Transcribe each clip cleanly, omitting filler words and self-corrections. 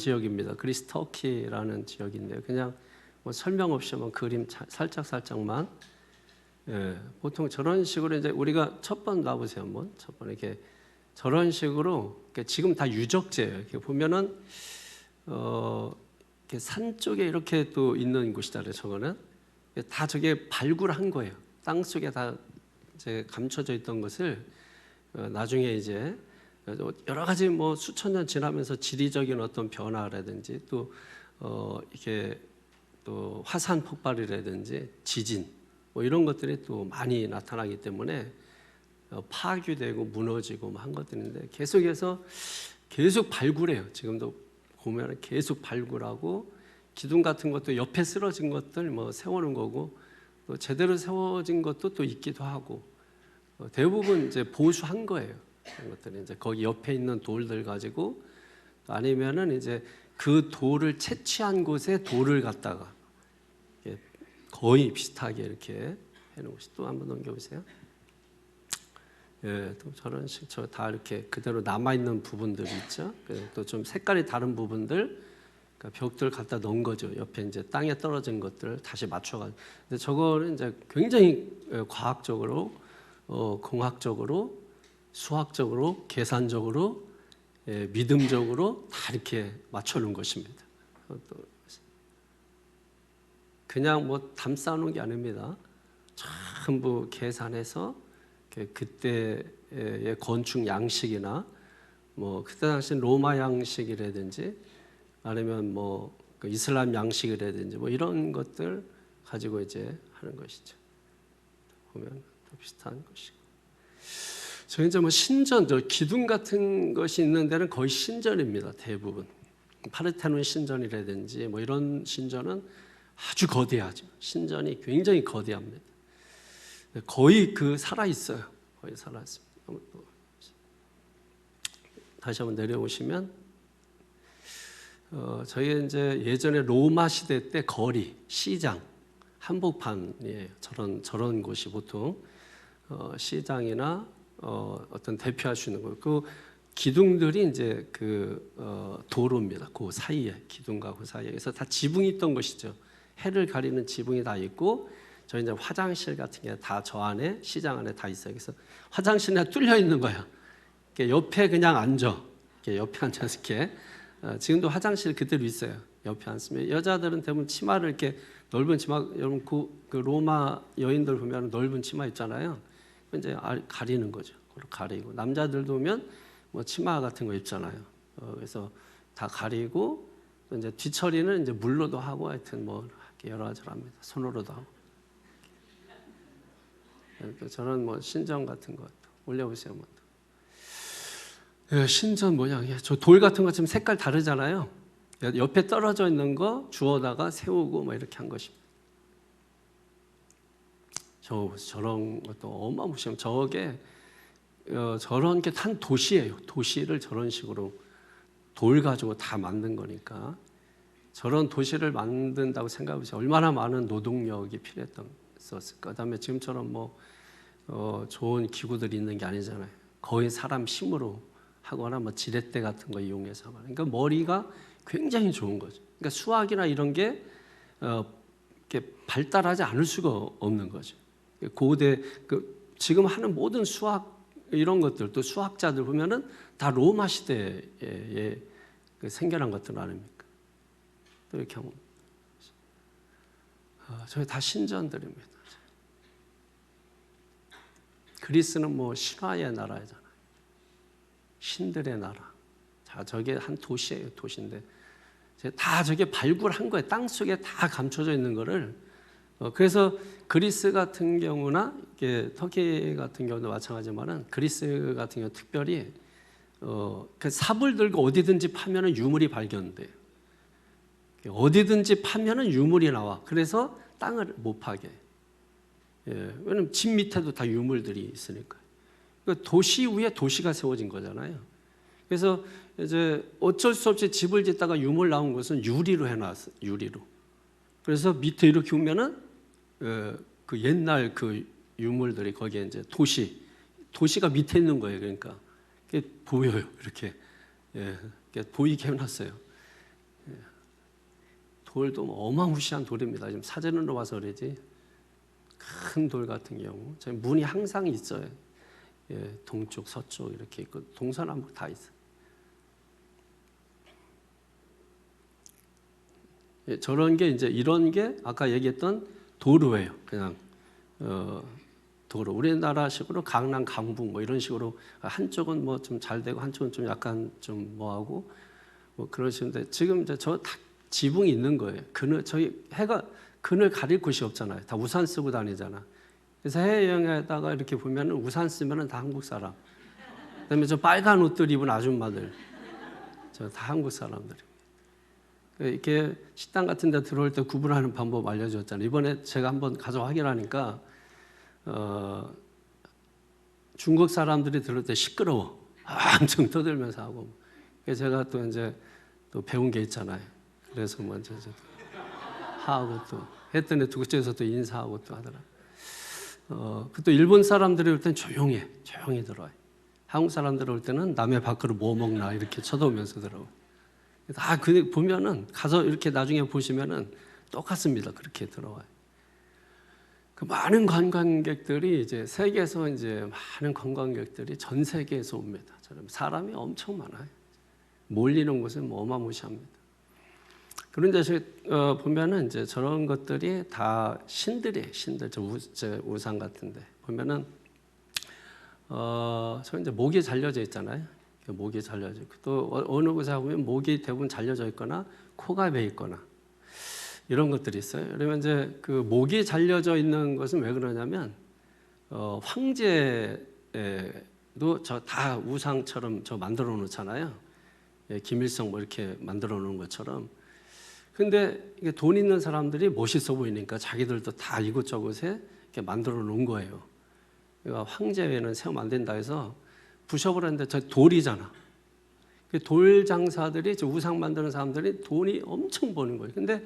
지역입니다. 그리스 터키라는 지역인데요. 그냥 뭐 설명 없이 뭐 그림 살짝만. 예, 보통 저런 식으로 이제 우리가 첫 번 놔보세요. 한번 첫 번 이렇게 저런 식으로 지금 다 유적지예요. 이렇게 보면은 이렇게 산 쪽에 이렇게 또 있는 곳이잖아요. 저거는 다 저게 발굴한 거예요. 땅 속에 다 이제 감춰져 있던 것을 나중에 이제 여러 가지 뭐 수천 년 지나면서 지리적인 어떤 변화라든지 또 이렇게 또 화산 폭발이라든지 지진 뭐 이런 것들이 또 많이 나타나기 때문에 파괴되고 무너지고 한 것들인데 계속해서 계속 발굴해요. 지금도 보면 계속 발굴하고 기둥 같은 것도 옆에 쓰러진 것들 뭐 세우는 거고 또 제대로 세워진 것도 또 있기도 하고 대부분 이제 보수한 거예요. 그런 것들은 이제 거기 옆에 있는 돌들 가지고 아니면은 이제 그 돌을 채취한 곳에 돌을 갖다가 거의 비슷하게 이렇게 해놓은 것이 또 한번 넘겨보세요. 예, 또 저런 식 저 다 이렇게 그대로 남아 있는 부분들이 있죠. 또 좀 색깔이 다른 부분들, 그러니까 벽들 갖다 넣은 거죠. 옆에 이제 땅에 떨어진 것들 다시 맞춰가지고. 근데 저거는 이제 굉장히 과학적으로, 공학적으로, 수학적으로, 계산적으로, 믿음적으로 다 이렇게 맞춰놓은 것입니다. 그냥 뭐 담 쌓아놓은 게 아닙니다. 전부 계산해서 그때의 건축 양식이나 뭐 그때 당시 로마 양식이라든지 아니면 뭐 이슬람 양식이라든지 뭐 이런 것들 가지고 이제 하는 것이죠. 보면 또 비슷한 것이고. 저희 이제 뭐 신전, 저 기둥 같은 것이 있는 데는 거의 신전입니다. 대부분 파르테논 신전이라든지 뭐 이런 신전은 아주 거대하죠. 신전이 굉장히 거대합니다. 거의 살아 있어요. 거의 살아 있습니다. 다시 한번 내려오시면 저희 이제 예전에 로마 시대 때 거리, 시장, 한복판이에요. 저런 곳이 보통 시장이나 어떤 대표할 수 있는 거. 그 기둥들이 이제 도로입니다. 그 사이에 기둥과 그 사이에 그래서 다 지붕이 있던 것이죠. 해를 가리는 지붕이 다 있고 저희 이제 화장실 같은 게 다 저 안에 시장 안에 다 있어요. 그래서 화장실에 뚫려 있는 거예요. 옆에 그냥 앉아. 옆에 앉아서 이렇게 지금도 화장실 그대로 있어요. 옆에 앉으면 여자들은 대부분 치마를 이렇게 넓은 치마 여러분 그 로마 여인들 보면 넓은 치마 있잖아요. 이제 가리는 거죠. 가리고 남자들도 보면 뭐 치마 같은 거 입잖아요. 그래서 다 가리고 또 이제 뒤처리는 이제 물로도 하고 하여튼 뭐 여러 가지로 합니다. 손으로도 하고. 저는 뭐 신전 같은 것 올려보세요. 뭐. 신전 모양이에요. 저 돌 같은 거 지금 색깔 다르잖아요. 옆에 떨어져 있는 거 주워다가 세우고 뭐 이렇게 한 것입니다. 저런 것도 어마무시한 저게 저런 게 한 도시예요. 도시를 저런 식으로 돌 가지고 다 만든 거니까 저런 도시를 만든다고 생각해보세요. 얼마나 많은 노동력이 필요했었을까. 그다음에 지금처럼 뭐 좋은 기구들이 있는 게 아니잖아요. 거의 사람 힘으로 하거나 뭐 지렛대 같은 거 이용해서 하거나. 그러니까 머리가 굉장히 좋은 거죠. 그러니까 수학이나 이런 게 이렇게 발달하지 않을 수가 없는 거죠. 고대 지금 하는 모든 수학 이런 것들 또 수학자들 보면은 다 로마 시대에 생겨난 것들 아닙니까? 또 이렇게 하면 저희 다 신전들입니다. 그리스는 뭐 신화의 나라잖아요. 신들의 나라. 자, 저게 한 도시예요. 도시인데 다 저게 발굴한 거예요. 땅 속에 다 감춰져 있는 거를. 그래서 그리스 같은 경우나 터키 같은 경우도 마찬가지지만은 그리스 같은 경우 특별히 그 삽을 들고 어디든지 파면은 유물이 발견돼요. 어디든지 파면은 유물이 나와. 그래서 땅을 못 파게. 왜냐면 집 밑에도 다 유물들이 있으니까. 그러니까 도시 위에 도시가 세워진 거잖아요. 그래서 이제 어쩔 수 없이 집을 짓다가 유물 나온 것은 유리로 해놨어요. 유리로. 그래서 밑에 이렇게 오면은 그 옛날 그 유물들이 거기에 이제 도시가 밑에 있는 거예요. 그러니까 그게 보여요. 이렇게 보이게 해놨어요. 돌도 어마무시한 돌입니다. 지금 사진으로 봐서 그러지 큰 돌 같은 경우 저희 문이 항상 있어요. 예, 동쪽, 서쪽 이렇게 있고 동서남북 다 있어요. 예, 저런 게 이제 이런 게 아까 얘기했던 도로예요. 그냥 도로. 우리나라식으로 강남, 강북 뭐 이런 식으로 한쪽은 뭐 좀 잘 되고 한쪽은 좀 약간 좀 뭐하고 뭐 그러시는데 지금 이제 저 다 지붕이 있는 거예요. 그늘 저희 해가 그늘 가릴 곳이 없잖아요. 다 우산 쓰고 다니잖아. 그래서 해외여행에다가 이렇게 보면은 우산 쓰면은 다 한국 사람. 그다음에 저 빨간 옷들 입은 아줌마들, 저 다 한국 사람들이. 이렇게 식당 같은 데 들어올 때 구분하는 방법 알려줬잖아요. 이번에 제가 한번 가서 확인하니까 중국 사람들이 들어올 때 시끄러워. 엄청 떠들면서 하고. 그래서 제가 또 이제 또 배운 게 있잖아요. 그래서 먼저 하고 또 했더니 그쪽에서 또 인사하고 또 하더라. 또 일본 사람들이 올 때는 조용히 들어와요. 한국 사람들 올 때는 남의 밖으로 뭐 먹나 이렇게 쳐다보면서 들어와요. 다 보면은 가서 이렇게 나중에 보시면은 똑같습니다. 그렇게 들어와요. 그 많은 관광객들이 이제 세계에서 이제 많은 관광객들이 전 세계에서 옵니다. 사람이 엄청 많아요. 몰리는 곳은 어마무시합니다. 그런데 보면은 이제 저런 것들이 다 신들 저 우상 같은데 보면은 저 이제 목이 잘려져 있잖아요. 목이 잘려져 있고 또 어느 곳에 보면 목이 대부분 잘려져 있거나 코가 배 있거나 이런 것들이 있어요. 그러면 이제 그 목이 잘려져 있는 것은 왜 그러냐면 황제도 저 다 우상처럼 저 만들어 놓잖아요. 예, 김일성 뭐 이렇게 만들어 놓은 것처럼. 근데 이게 돈 있는 사람들이 멋있어 보이니까 자기들도 다 이곳저곳에 이렇게 만들어 놓은 거예요. 그러니까 황제회는 세우면 안 된다 해서 부셔버렸는데 저 돌이잖아. 돌 장사들이 저 우상 만드는 사람들이 돈이 엄청 버는 거예요. 근데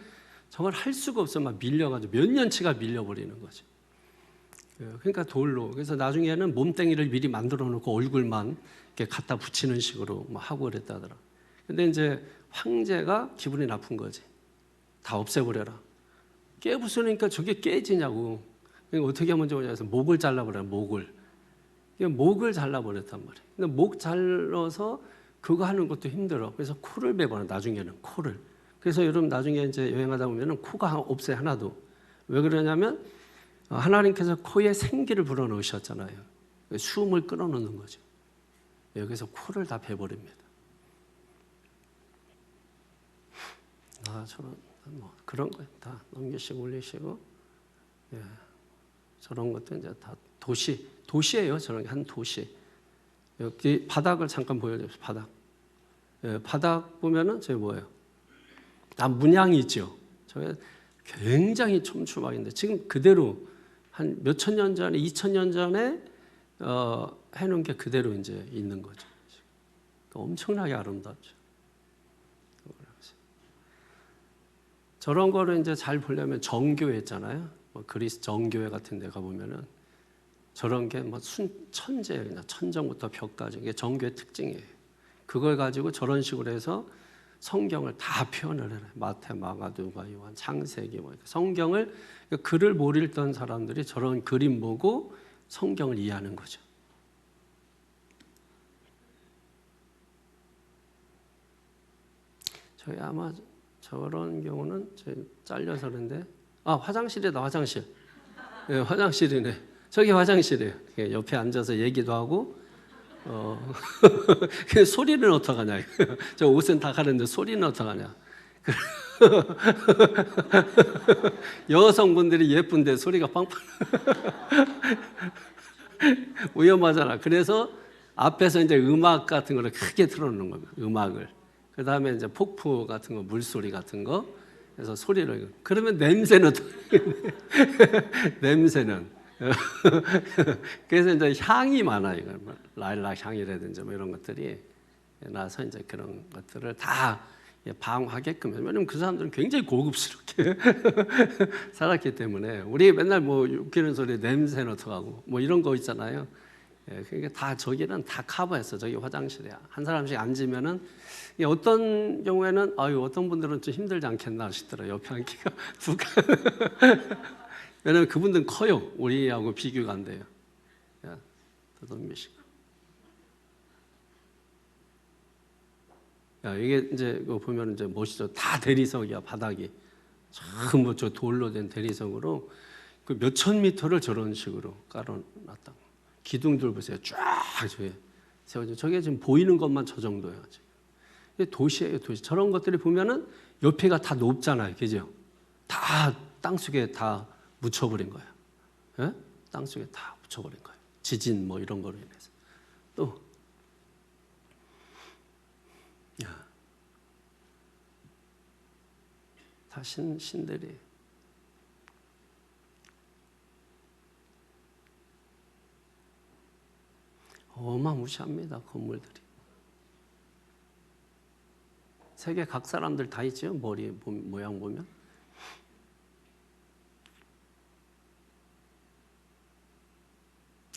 저걸 할 수가 없어. 막 밀려가지고 몇 년치가 밀려버리는 거죠. 그러니까 돌로. 그래서 나중에는 몸뚱이를 미리 만들어 놓고 얼굴만 이렇게 갖다 붙이는 식으로 막 하고 그랬다더라. 근데 이제 황제가 기분이 나쁜 거지. 다 없애버려라. 깨부수니까 저게 깨지냐고. 그러니까 어떻게 하면 좋으냐 해서 목을 잘라버려요. 목을 잘라버렸단 말이에요. 근데 목 잘라서 그거 하는 것도 힘들어. 그래서 코를 베버려. 나중에는 코를. 그래서 여러분 나중에 이제 여행하다 보면은 코가 없어요. 하나도. 왜 그러냐면 하나님께서 코에 생기를 불어넣으셨잖아요. 숨을 끌어넣는 거죠. 여기서 코를 다 베버립니다. 저런 뭐 그런 거 다 넘기시고 올리시고, 예, 저런 것도 이제 다 도시예요. 저런 게 한 도시. 여기 바닥을 잠깐 보여주세요. 바닥. 예, 바닥 보면은 저기 뭐예요? 다 문양이 있죠. 저게 굉장히 촘촘하긴데 지금 그대로 한 몇천 년 전에, 2000년 전에 해놓은 게 그대로 이제 있는 거죠. 엄청나게 아름답죠. 저런 거를 이제 잘 보려면 정교회 있잖아요. 뭐 그리스 정교회 같은 데 가보면은 저런 게 뭐 천재예요. 그냥 천정부터 벽까지. 이게 정교회 특징이에요. 그걸 가지고 저런 식으로 해서 성경을 다 표현을 해요. 마태, 마가, 누가, 요한, 창세기 뭐 성경을 글을 못 읽던 사람들이 저런 그림 보고 성경을 이해하는 거죠. 저희 아마 저런 경우는 잘려서 그런데 화장실이다. 화장실. 네, 화장실이네. 저기 화장실이에요. 옆에 앉아서 얘기도 하고 소리는 어떡하냐. 저 옷은 다 가는데 소리는 어떡하냐. 여성분들이 예쁜데 소리가 빵빵 위험하잖아. 그래서 앞에서 이제 음악 같은 거를 크게 틀어놓는 겁니다. 음악을. 그 다음에 이제 폭포 같은 거, 물소리 같은 거. 그래서 소리를. 그러면 냄새는 냄새는. 그래서 이제 향이 많아요. 라일락 향이라든지 뭐 이런 것들이 나서 이제 그런 것들을 다 방어하게끔. 왜냐면 그 사람들은 굉장히 고급스럽게 살았기 때문에 우리 맨날 뭐 웃기는 소리 냄새는 어떡하고 뭐 이런 거 있잖아요. 예, 그러니까 다 저기는 다 커버했어. 저기 화장실이야. 한 사람씩 앉으면은 어떤 경우에는 어떤 분들은 좀 힘들지 않겠나 싶더라. 옆에 앉기가 왜냐면 그분들은 커요. 우리하고 비교가 안 돼요. 야, 더듬미시고. 야, 이게 이제 보면 이제 멋있죠. 다 대리석이야 바닥이. 전부 저 돌로 된 대리석으로 그 몇천 미터를 저런 식으로 깔아놨다. 기둥들 보세요. 쫙 저게 세워져. 저게 지금 보이는 것만 저 정도예요. 지금. 이게 도시예요, 도시. 저런 것들이 보면은 옆에가 다 높잖아요, 그죠? 다 땅속에 다 묻혀버린 거예요. 예? 땅속에 다 묻혀버린 거예요. 지진 뭐 이런 거로 인해서. 또, 야, 다 신들이. 어마무시합니다, 건물들이. 세계 각 사람들 다 있죠, 머리 모양 보면.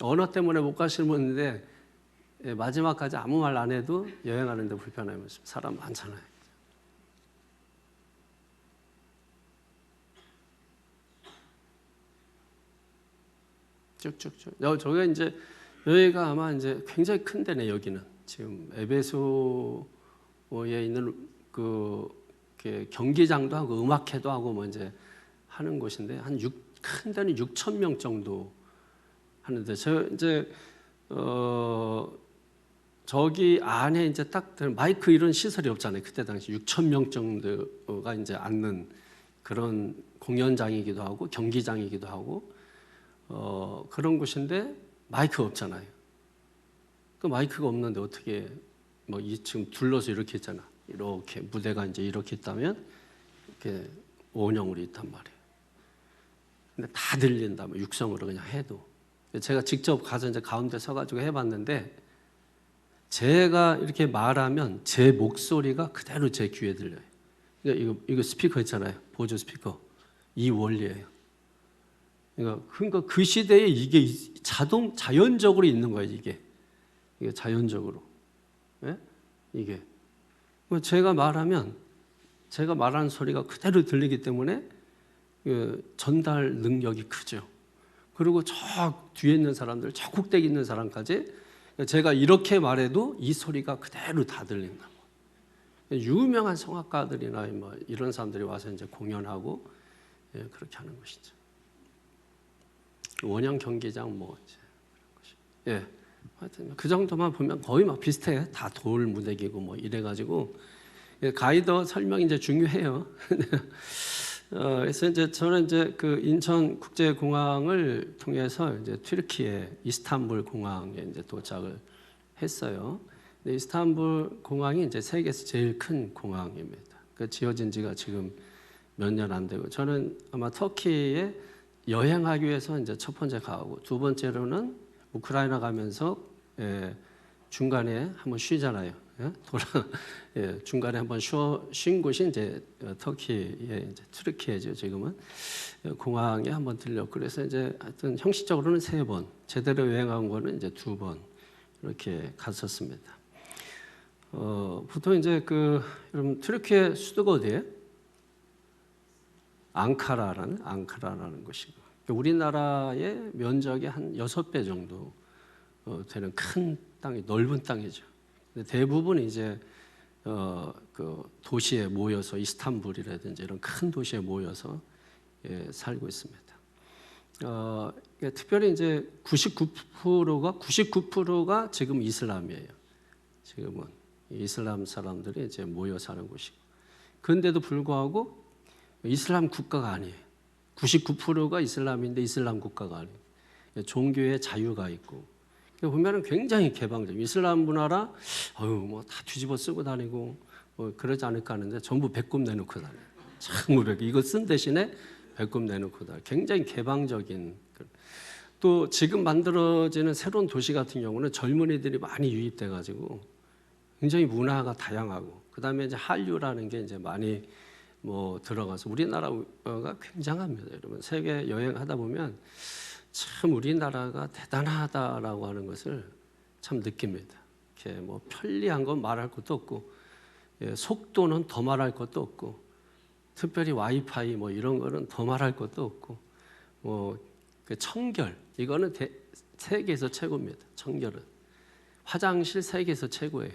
언어 때문에 못 가시는 분인데 마지막까지 아무 말 안 해도 여행하는데 불편함이 없어요. 사람 많잖아요. 쭉쭉쭉. 저게 이제 여기가 아마 이제 굉장히 큰 데네. 여기는 지금 에베소에 있는 그 경기장도 하고 음악회도 하고 뭐 이제 하는 곳인데 큰 데는 6천 명 정도 하는데 저기 안에 이제 딱 마이크 이런 시설이 없잖아요. 그때 당시 6천 명 정도가 이제 앉는 그런 공연장이기도 하고 경기장이기도 하고 그런 곳인데 마이크가 없잖아요. 그 마이크가 없는데 어떻게 뭐 지금 둘러서 이렇게 있잖아. 이렇게 무대가 이제 이렇게 있다면 이렇게 원형으로 있단 말이에요. 근데 다 들린다. 뭐 육성으로 그냥 해도. 제가 직접 가서 이제 가운데 서가지고 해봤는데 제가 이렇게 말하면 제 목소리가 그대로 제 귀에 들려요. 그러니까 이거 스피커 있잖아요. 보조 스피커. 이 원리예요. 그러니까 그 시대에 이게 자연적으로 있는 거예요. 이게 자연적으로. 예? 이게 제가 말하면 제가 말하는 소리가 그대로 들리기 때문에 전달 능력이 크죠. 그리고 저 뒤에 있는 사람들, 저 꼭대기 있는 사람까지 제가 이렇게 말해도 이 소리가 그대로 다 들린다고. 유명한 성악가들이나 뭐 이런 사람들이 와서 이제 공연하고 그렇게 하는 것이죠. 원형 경기장 뭐 이제 그런 것이. 하여튼 그 정도만 보면 거의 막 비슷해. 다 돌 무대기고 뭐 이래가지고 가이더 설명이 이제 중요해요. 그래서 이제 저는 이제 그 인천 국제공항을 통해서 이제 튀르키예 이스탄불 공항에 이제 도착을 했어요. 근데 이스탄불 공항이 이제 세계에서 제일 큰 공항입니다. 그 지어진 지가 지금 몇 년 안 되고 저는 아마 터키에 여행하기 위해서 이제 첫 번째 가고 두 번째로는 우크라이나 가면서 중간에 한번 쉬잖아요. 중간에 한번 쉰 곳이 이제 터키의 이제 튀르키예죠. 지금은 공항에 한번 들렸고 그래서 이제 하여튼 형식적으로는 3번, 제대로 여행한 거는 이제 2번 이렇게 갔었습니다. 보통 이제 여러분 튀르키예 수도가 어디예요? 앙카라라는 곳이고 우리나라의 면적이 한 6배 정도 되는 큰 땅이 넓은 땅이죠. 대부분 이제 그 도시에 모여서 이스탄불이라든지 이런 큰 도시에 모여서 살고 있습니다. 특별히 이제 99%가 지금 이슬람이에요. 지금은 이슬람 사람들이 이제 모여 사는 곳이고. 그런데도 불구하고 이슬람 국가가 아니에요. 99%가 이슬람인데 이슬람 국가가 아니에요. 종교의 자유가 있고. 보면은 굉장히 개방적. 이슬람 문화라, 뭐 다 뒤집어 쓰고 다니고 뭐 그러지 않을까 하는데 전부 배꼽 내놓고 다녀요. 참 무력. 이거 쓴 대신에 배꼽 내놓고 다녀요. 굉장히 개방적인. 또 지금 만들어지는 새로운 도시 같은 경우는 젊은이들이 많이 유입돼가지고 굉장히 문화가 다양하고 그 다음에 이제 한류라는 게 이제 많이 뭐 들어가서 우리나라가 굉장합니다. 여러분 세계 여행하다 보면 참 우리나라가 대단하다라고 하는 것을 참 느낍니다. 이렇게 뭐 편리한 건 말할 것도 없고, 속도는 더 말할 것도 없고, 특별히 와이파이 뭐 이런 거는 더 말할 것도 없고, 그 청결 이거는 세계에서 최고입니다. 청결은 화장실 세계에서 최고예요.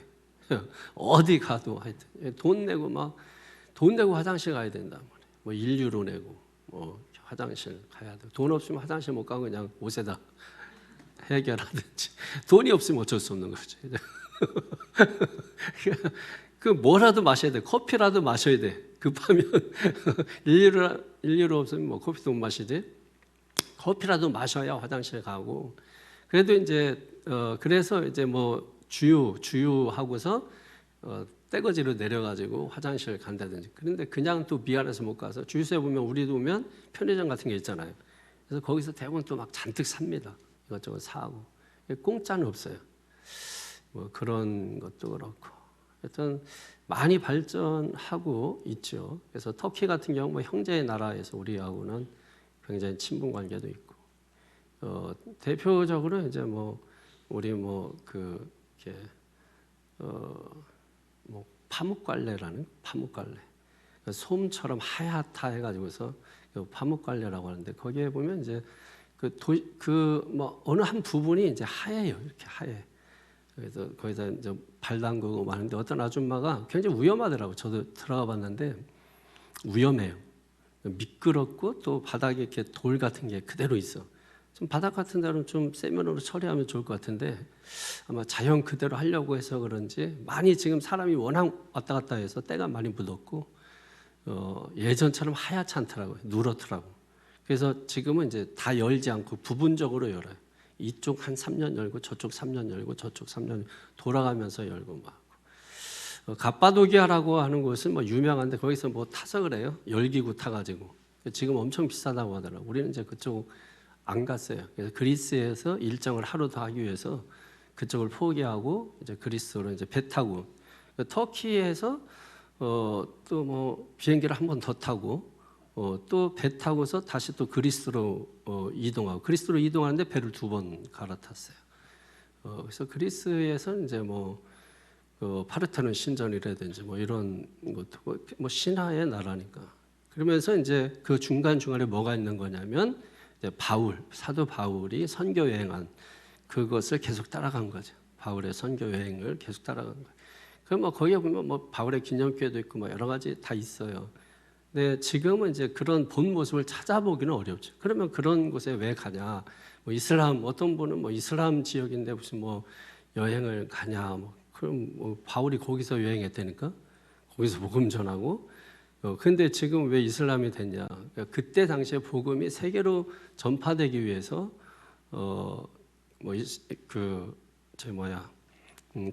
어디 가도 하여튼 돈 내고 화장실 가야 된다 말이에요. 뭐 1유로 내고 뭐 화장실 가야 돼. 돈 없으면 화장실 못 가고 그냥 옷에다 해결하든지. 돈이 없으면 어쩔 수 없는 거죠. 그 뭐라도 마셔야 돼. 커피라도 마셔야 돼. 급하면 1유로 없으면 뭐 커피도 못 마시지. 커피라도 마셔야 화장실 가고. 그래도 이제 그래서 이제 뭐 주유하고서 떼거지로 내려가지고 화장실 간다든지. 그런데 그냥 또 미안해서 못 가서 주유소에 보면 우리도 보면 편의점 같은 게 있잖아요. 그래서 거기서 대부분 또 막 잔뜩 삽니다. 이것저것 사고. 공짜는 없어요. 뭐 그런 것도 그렇고. 하여튼 많이 발전하고 있죠. 그래서 터키 같은 경우 뭐 형제의 나라에서 우리하고는 굉장히 친분 관계도 있고. 대표적으로 이제 뭐 우리 이렇게 뭐 파묵갈래라는 파묵갈래, 솜처럼 하얗다 해가지고서 파묵갈래라고 하는데 거기에 보면 이제 뭐 어느 한 부분이 이제 하얘요. 이렇게 하얘. 그래서 거기다 이제 발 담그고 하는데 어떤 아줌마가 굉장히 위험하더라고. 저도 들어가 봤는데 위험해요. 미끄럽고 또 바닥에 이렇게 돌 같은 게 그대로 있어. 좀 바닥 같은 데는 좀 세면으로 처리하면 좋을 것 같은데 아마 자연 그대로 하려고 해서 그런지 많이 지금 사람이 워낙 왔다 갔다 해서 때가 많이 묻었고 예전처럼 하얗지 않더라고요. 누렇더라고. 그래서 지금은 이제 다 열지 않고 부분적으로 열어요. 이쪽 한 3년 열고 저쪽 3년 열고 저쪽 3년 돌아가면서 열고 막. 갑바도기아라고 하는 곳은 뭐 유명한데 거기서 뭐 타서 그래요. 열기구 타가지고 지금 엄청 비싸다고 하더라고. 우리는 이제 그쪽 안 갔어요. 그래서 그리스에서 일정을 하루 더 하기 위해서 그쪽을 포기하고 이제 그리스로 이제 배 타고 터키에서 또 뭐 비행기를 한 번 더 타고 또 배 타고서 다시 또 그리스로 이동하고 그리스로 이동하는데 배를 2번 갈아탔어요. 그래서 그리스에서 이제 뭐 파르테논 신전이라든지 뭐 이런 것도 뭐 신화의 나라니까. 그러면서 이제 그 중간 중간에 뭐가 있는 거냐면 이제 사도 바울이 선교 여행한 그것을 계속 따라간 거죠. 바울의 선교 여행을 계속 따라간 거예요. 그럼 뭐 거기에 보면 뭐 바울의 기념교회도 있고 뭐 여러 가지 다 있어요. 근데 지금은 이제 그런 본 모습을 찾아보기는 어렵죠. 그러면 그런 곳에 왜 가냐? 뭐 이슬람 어떤 분은 뭐 이슬람 지역인데 무슨 뭐 여행을 가냐? 뭐 그럼 뭐 바울이 거기서 여행했다니까 거기서 복음 전하고. 근데 지금 왜 이슬람이 됐냐? 그러니까 그때 당시에 복음이 세계로 전파되기 위해서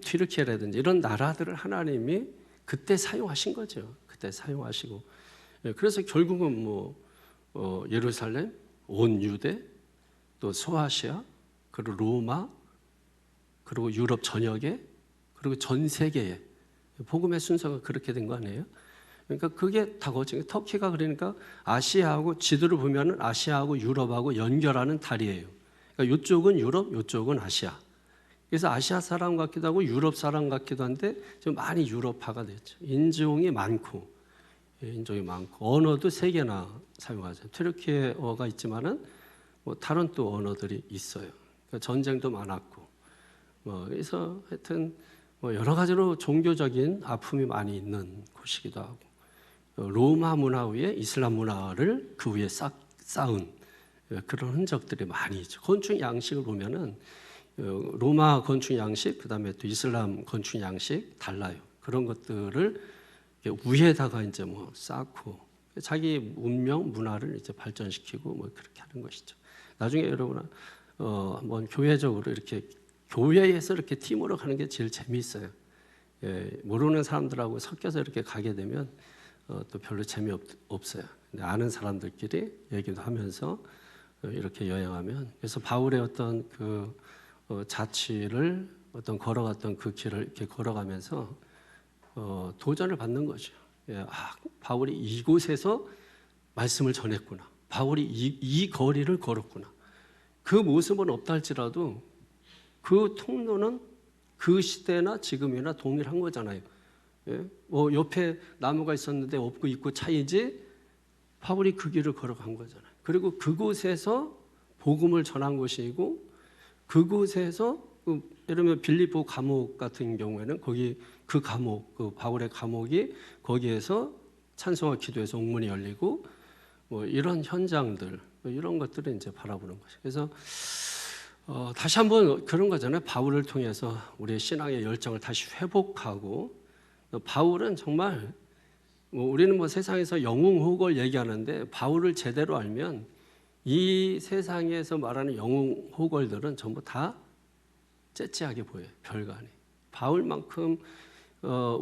튀르키예라든지 이런 나라들을 하나님이 그때 사용하신 거죠. 그때 사용하시고 그래서 결국은 뭐 예루살렘, 온 유대, 또 소아시아, 그리고 로마, 그리고 유럽 전역에 그리고 전 세계에 복음의 순서가 그렇게 된 거 아니에요? 그러니까 그게 다 거치고 터키가 그러니까 아시아하고 지도를 보면은 아시아하고 유럽하고 연결하는 다리예요. 그러니까 이쪽은 유럽, 이쪽은 아시아. 그래서 아시아 사람 같기도 하고 유럽 사람 같기도 한데 좀 많이 유럽화가 됐죠. 인종이 많고 언어도 3개나 사용하죠. 튀르키예어가 있지만은 뭐 다른 또 언어들이 있어요. 그러니까 전쟁도 많았고 그래서 하여튼 뭐 여러 가지로 종교적인 아픔이 많이 있는 곳이기도 하고 로마 문화 위에 이슬람 문화를 그 위에 쌓은 그런 흔적들이 많이 있죠. 건축 양식을 보면은 로마 건축 양식, 그다음에 또 이슬람 건축 양식 달라요. 그런 것들을 위에다가 이제 뭐 쌓고 자기 문명 문화를 이제 발전시키고 뭐 그렇게 하는 것이죠. 나중에 여러분 한번 교회적으로 이렇게 교회에서 이렇게 팀으로 가는 게 제일 재미있어요. 모르는 사람들하고 섞여서 이렇게 가게 되면 또 별로 재미없어요. 근데 아는 사람들끼리 얘기도 하면서 이렇게 여행하면 그래서 바울의 어떤 그 자취를 걸어갔던 그 길을 이렇게 걸어가면서 도전을 받는 거죠. 바울이 이곳에서 말씀을 전했구나. 바울이 이 거리를 걸었구나. 그 모습은 없다 할지라도 그 통로는 그 시대나 지금이나 동일한 거잖아요. 예? 뭐 옆에 나무가 있었는데 없고 있고 차이지 바울이 그 길을 걸어간 거잖아요. 그리고 그곳에서 복음을 전한 것이고 그곳에서 예를 들면 빌립보 감옥 같은 경우에는 거기 그 감옥, 그 바울의 감옥이 거기에서 찬송과 기도에서 옥문이 열리고 뭐 이런 현장들, 뭐 이런 것들을 이제 바라보는 거죠. 그래서 다시 한번 그런 거잖아요. 바울을 통해서 우리의 신앙의 열정을 다시 회복하고 바울은 정말 뭐 우리는 뭐 세상에서 영웅호걸 얘기하는데 바울을 제대로 알면 이 세상에서 말하는 영웅호걸들은 전부 다 째째하게 보여요. 별거 아니. 바울만큼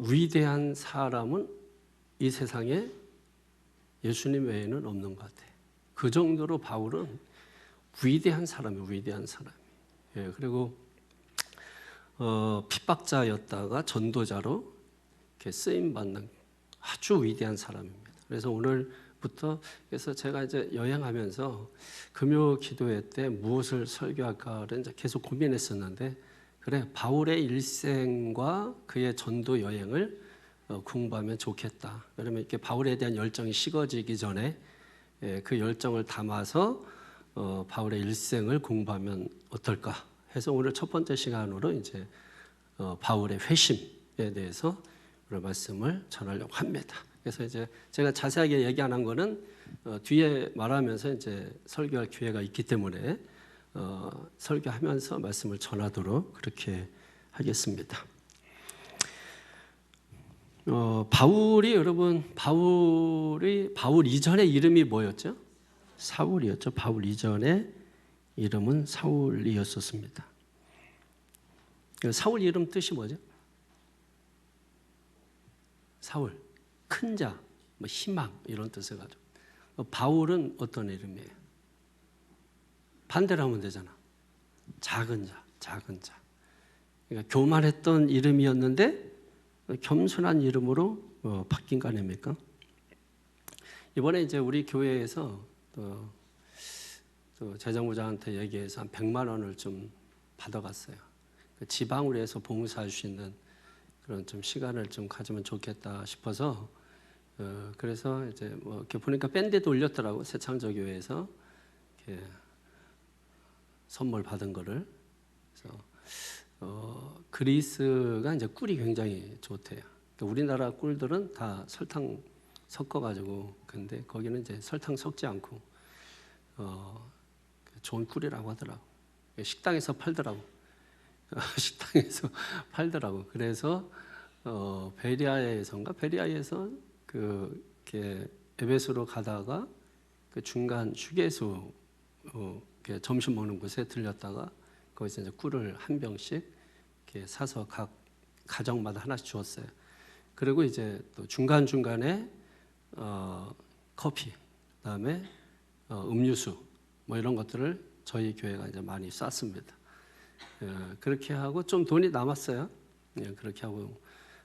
위대한 사람은 이 세상에 예수님 외에는 없는 것 같아요. 그 정도로 바울은 위대한 사람이에요. 위대한 사람. 예, 그리고 핍박자였다가 전도자로 이렇게 쓰임 받는 아주 위대한 사람입니다. 그래서 오늘부터 그래서 제가 이제 여행하면서 금요 기도회 때 무엇을 설교할까를 이제 계속 고민했었는데 그래 바울의 일생과 그의 전도 여행을 공부하면 좋겠다. 그러면 이렇게 바울에 대한 열정이 식어지기 전에 그 열정을 담아서 바울의 일생을 공부하면 어떨까 해서 오늘 첫 번째 시간으로 이제 바울의 회심에 대해서 오늘 말씀을 전하려고 합니다. 그래서 이제 제가 자세하게 얘기 안 한 거는 뒤에 말하면서 이제 설교할 기회가 있기 때문에 설교하면서 말씀을 전하도록 그렇게 하겠습니다. 바울이 여러분 바울 이전의 이름이 뭐였죠? 사울이었죠. 바울 이전의 이름은 사울이었었습니다. 사울 이름 뜻이 뭐죠? 사울, 큰 자, 뭐 희망 이런 뜻을 가지고. 바울은 어떤 이름이에요? 반대로 하면 되잖아. 작은 자, 작은 자. 그러니까 교만했던 이름이었는데 겸손한 이름으로 바뀐 거 아닙니까? 이번에 이제 우리 교회에서 또 재정부장한테 얘기해서 한 100만 원을 좀 받아갔어요. 지방으로 해서 봉사할 수 있는 그런 좀 시간을 좀 가지면 좋겠다 싶어서 그래서 이제 뭐 이렇게 보니까 밴드도 올렸더라고 새창조교회에서 이렇게 선물 받은 거를. 그래서 그리스가 이제 꿀이 굉장히 좋대요. 그러니까 우리나라 꿀들은 다 설탕 섞어가지고 근데 거기는 이제 설탕 섞지 않고 좋은 꿀이라고 하더라고. 식당에서 팔더라고. 식당에서 팔더라고. 그래서 베리아에서 이렇게 에베소로 가다가 그 중간 휴게소 점심 먹는 곳에 들렸다가 거기서 이제 꿀을 한 병씩 이렇게 사서 각 가정마다 하나씩 주었어요. 그리고 이제 또 중간 중간에 커피, 그다음에 음료수 뭐 이런 것들을 저희 교회가 이제 많이 쐈습니다. 그렇게 하고 좀 돈이 남았어요. 그렇게 하고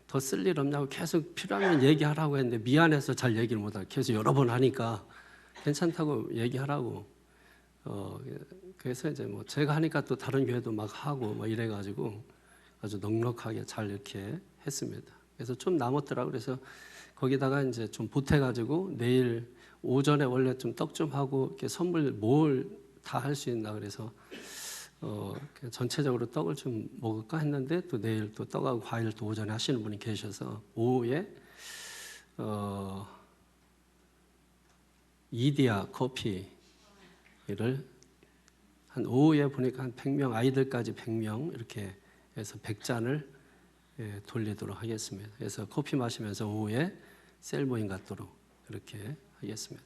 더 쓸 일 없냐고 계속 필요하면 얘기하라고 했는데 미안해서 잘 얘기를 못하고 계속 여러 번 하니까 괜찮다고 얘기하라고. 그래서 이제 뭐 제가 하니까 또 다른 교회도 막 하고 뭐 이래가지고 아주 넉넉하게 잘 이렇게 했습니다. 그래서 좀 남았더라고. 그래서 거기다가 이제 좀 보태가지고 내일 오전에 원래 좀 떡 좀 하고 이렇게 선물 뭘 다 할 수 있나 그래서 전체적으로 떡을 좀 먹을까 했는데 또 내일 또 떡하고 과일 또 오전에 하시는 분이 계셔서 오후에 이디야 커피를 한 오후에 보니까 한 100명 아이들까지 100명 이렇게 해서 100잔을 돌리도록 하겠습니다. 그래서 커피 마시면서 오후에 셀 모임 갖도록 그렇게 하겠습니다.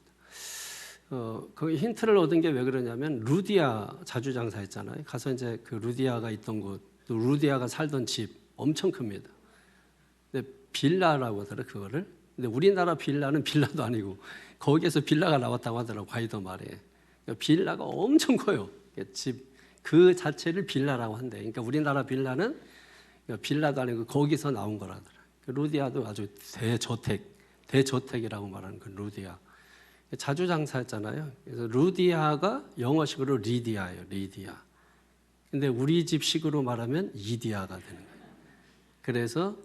거기 힌트를 얻은 게 왜 그러냐면 루디아 자주 장사했잖아요. 가서 이제 그 루디아가 있던 곳, 또 루디아가 살던 집 엄청 큽니다. 근데 빌라라고 하더라 그거를. 근데 우리나라 빌라는 빌라도 아니고 거기에서 빌라가 나왔다고 하더라고 과이더 말에. 그러니까 빌라가 엄청 커요. 집 그 자체를 빌라라고 한대. 그러니까 우리나라 빌라는 빌라도 아니고 거기서 나온 거라더라. 루디아도 아주 대저택이라고 말하는 그 루디아. 자주장사였잖아요. 그래서 루디아가 영어식으로 리디아예요. 리디아. 근데 우리 집식으로 말하면 이디아가 되는 거예요. 그래서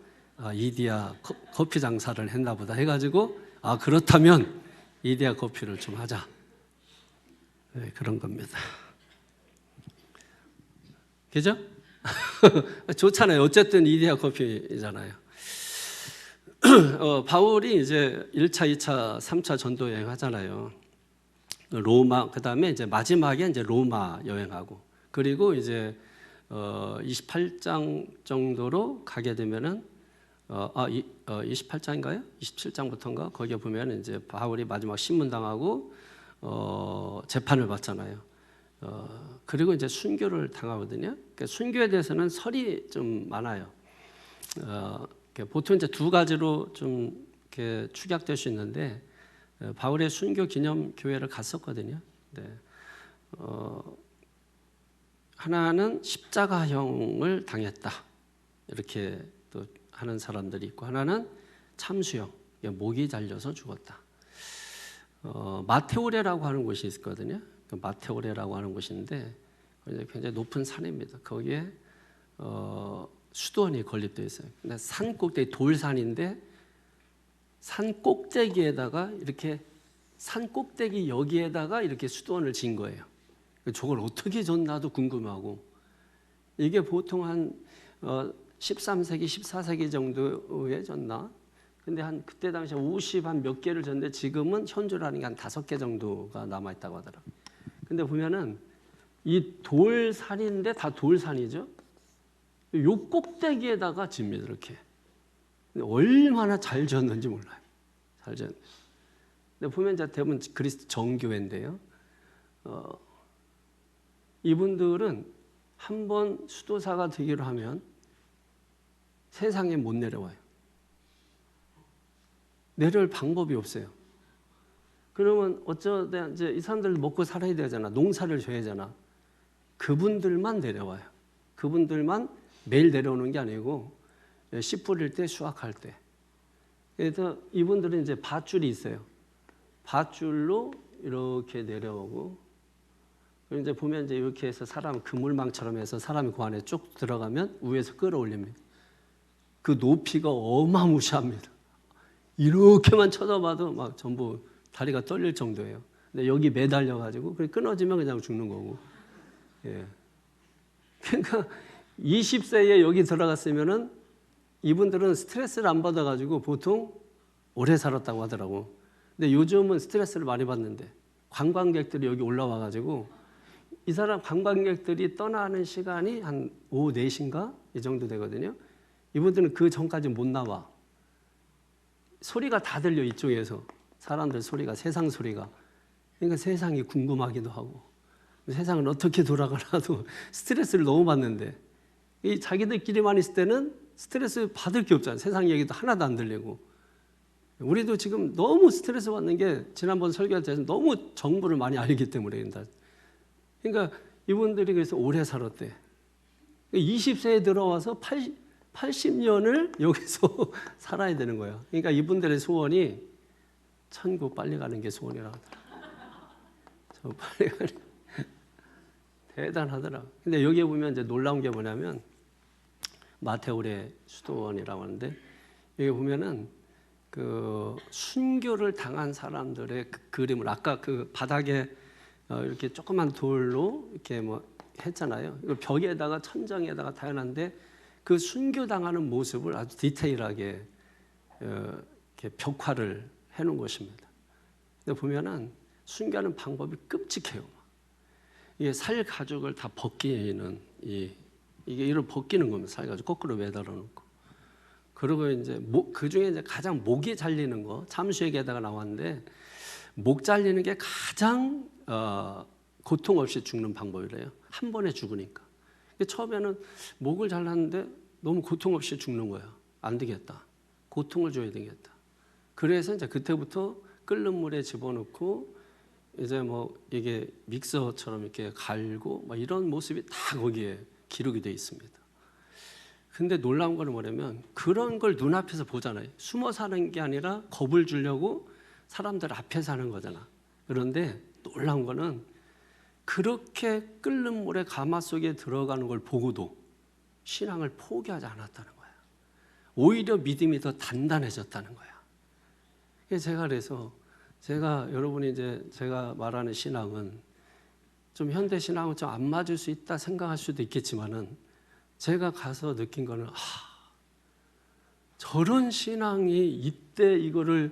이디아 커피 장사를 했나 보다 해가지고 그렇다면 이디아 커피를 좀 하자. 네, 그런 겁니다. 그죠? 좋잖아요. 어쨌든 이디아 커피잖아요. 바울이 이제 1차, 2차, 3차 전도 여행 하잖아요. 로마, 그 다음에 이제 마지막에 이제 로마 여행하고, 그리고 이제 28장 정도로 가게 되면은 28장인가요? 27장부터인가? 거기에 보면 이제 바울이 마지막 신문당하고 재판을 받잖아요. 그리고 이제 순교를 당하거든요. 그러니까 순교에 대해서는 설이 좀 많아요. 보통 이제 두 가지로 좀 이렇게 축약될 수 있는데, 바울의 순교 기념 교회를 갔었거든요. 네. 하나는 십자가형을 당했다 이렇게 또 하는 사람들이 있고, 하나는 참수형, 목이 잘려서 죽었다. 마테오레라고 하는 곳이 있거든요. 마테오레라고 하는 곳인데 굉장히 높은 산입니다. 거기에 수도원이 건립되어 있어요. 근데 산 꼭대기, 돌산인데 산 꼭대기에다가 이렇게 산 꼭대기 여기에다가 이렇게 수도원을 지은 거예요. 저걸 어떻게 졌나도 궁금하고, 이게 보통 한 13세기, 14세기 정도에 졌나? 근데 한 그때 당시에 50 한 몇 개를 졌는데 지금은 현존하는 게 한 5개 정도가 남아 있다고 하더라고요. 근데 보면은 이 돌산인데 다 돌산이죠. 요 꼭대기에다가 집니다, 이렇게. 근데 얼마나 잘 지었는지 몰라요. 잘 지었는지. 근데 보면 이제 대부분 그리스도 정교회인데요. 이분들은 한번 수도사가 되기로 하면 세상에 못 내려와요. 내려올 방법이 없어요. 그러면 어쩌다 이제 이 사람들 먹고 살아야 되잖아. 농사를 져야 되잖아. 그분들만 내려와요. 그분들만 매일 내려오는 게 아니고 씨 뿌릴 때, 수확할 때. 그래서 이분들은 이제 밧줄이 있어요. 밧줄로 이렇게 내려오고, 그리고 이제 보면 이제 이렇게 해서 사람 그물망처럼 해서 사람이 그 안에 쭉 들어가면 위에서 끌어올립니다. 그 높이가 어마무시합니다. 이렇게만 쳐다봐도 막 전부 다리가 떨릴 정도예요. 근데 여기 매달려가지고 끊어지면 그냥 죽는 거고. 예. 그러니까 20세에 여기 들어갔으면은 이분들은 스트레스를 안 받아가지고 보통 오래 살았다고 하더라고. 근데 요즘은 스트레스를 많이 받는데 관광객들이 여기 올라와가지고 이 사람 관광객들이 떠나는 시간이 한 오후 4시인가? 이 정도 되거든요. 이분들은 그 전까지 못 나와. 소리가 다 들려, 이쪽에서. 사람들 소리가, 세상 소리가. 그러니까 세상이 궁금하기도 하고, 세상은 어떻게 돌아가나도 스트레스를 너무 받는데, 이 자기들끼리만 있을 때는 스트레스 받을 게 없잖아요. 세상 얘기도 하나도 안 들리고. 우리도 지금 너무 스트레스 받는 게 지난번 설교할 때 너무 정보를 많이 알기 때문에. 그러니까 이분들이 그래서 오래 살았대. 20세에 들어와서 80년을 여기서 살아야 되는 거예요. 그러니까 이분들의 소원이 천국 빨리 가는 게 소원이라고 하더라고요. 저 빨리 가는 대단하더라고요. 근데 여기에 보면 이제 놀라운 게 뭐냐면 마테오레 수도원이라고 하는데, 여기 보면은 그 순교를 당한 사람들의 그 그림을 아까 그 바닥에 이렇게 조그만 돌로 이렇게 뭐 했잖아요. 이거 벽에다가 천장에다가 다 해놨는데 그 순교 당하는 모습을 아주 디테일하게 이렇게 벽화를 해놓은 것입니다. 근데 보면은 순교하는 방법이 끔찍해요. 이게 살 가죽을 다 벗기는 이게 이를 벗기는 겁니다. 살 가죽 거꾸로 매달아 놓고. 그리고 이제 그 중에 이제 가장 목이 잘리는 거, 참수에게다가 나왔는데, 목 잘리는 게 가장 고통 없이 죽는 방법이래요. 한 번에 죽으니까. 처음에는 목을 잘랐는데 너무 고통 없이 죽는 거예요. 안 되겠다. 고통을 줘야 되겠다. 그래서 이제 그때부터 끓는 물에 집어넣고 이제 뭐 이게 믹서처럼 이렇게 갈고 막 이런 모습이 다 거기에 기록이 되어 있습니다. 근데 놀라운 건 뭐냐면 그런 걸 눈앞에서 보잖아요. 숨어 사는 게 아니라 겁을 주려고 사람들 앞에 사는 거잖아. 그런데 놀라운 거는 그렇게 끓는 물에 가마 속에 들어가는 걸 보고도 신앙을 포기하지 않았다는 거야. 오히려 믿음이 더 단단해졌다는 거야. 그래서 제가 여러분이 이제 제가 말하는 신앙은 좀 현대 신앙은 좀 안 맞을 수 있다 생각할 수도 있겠지만은 제가 가서 느낀 거는 저런 신앙이 이때 이거를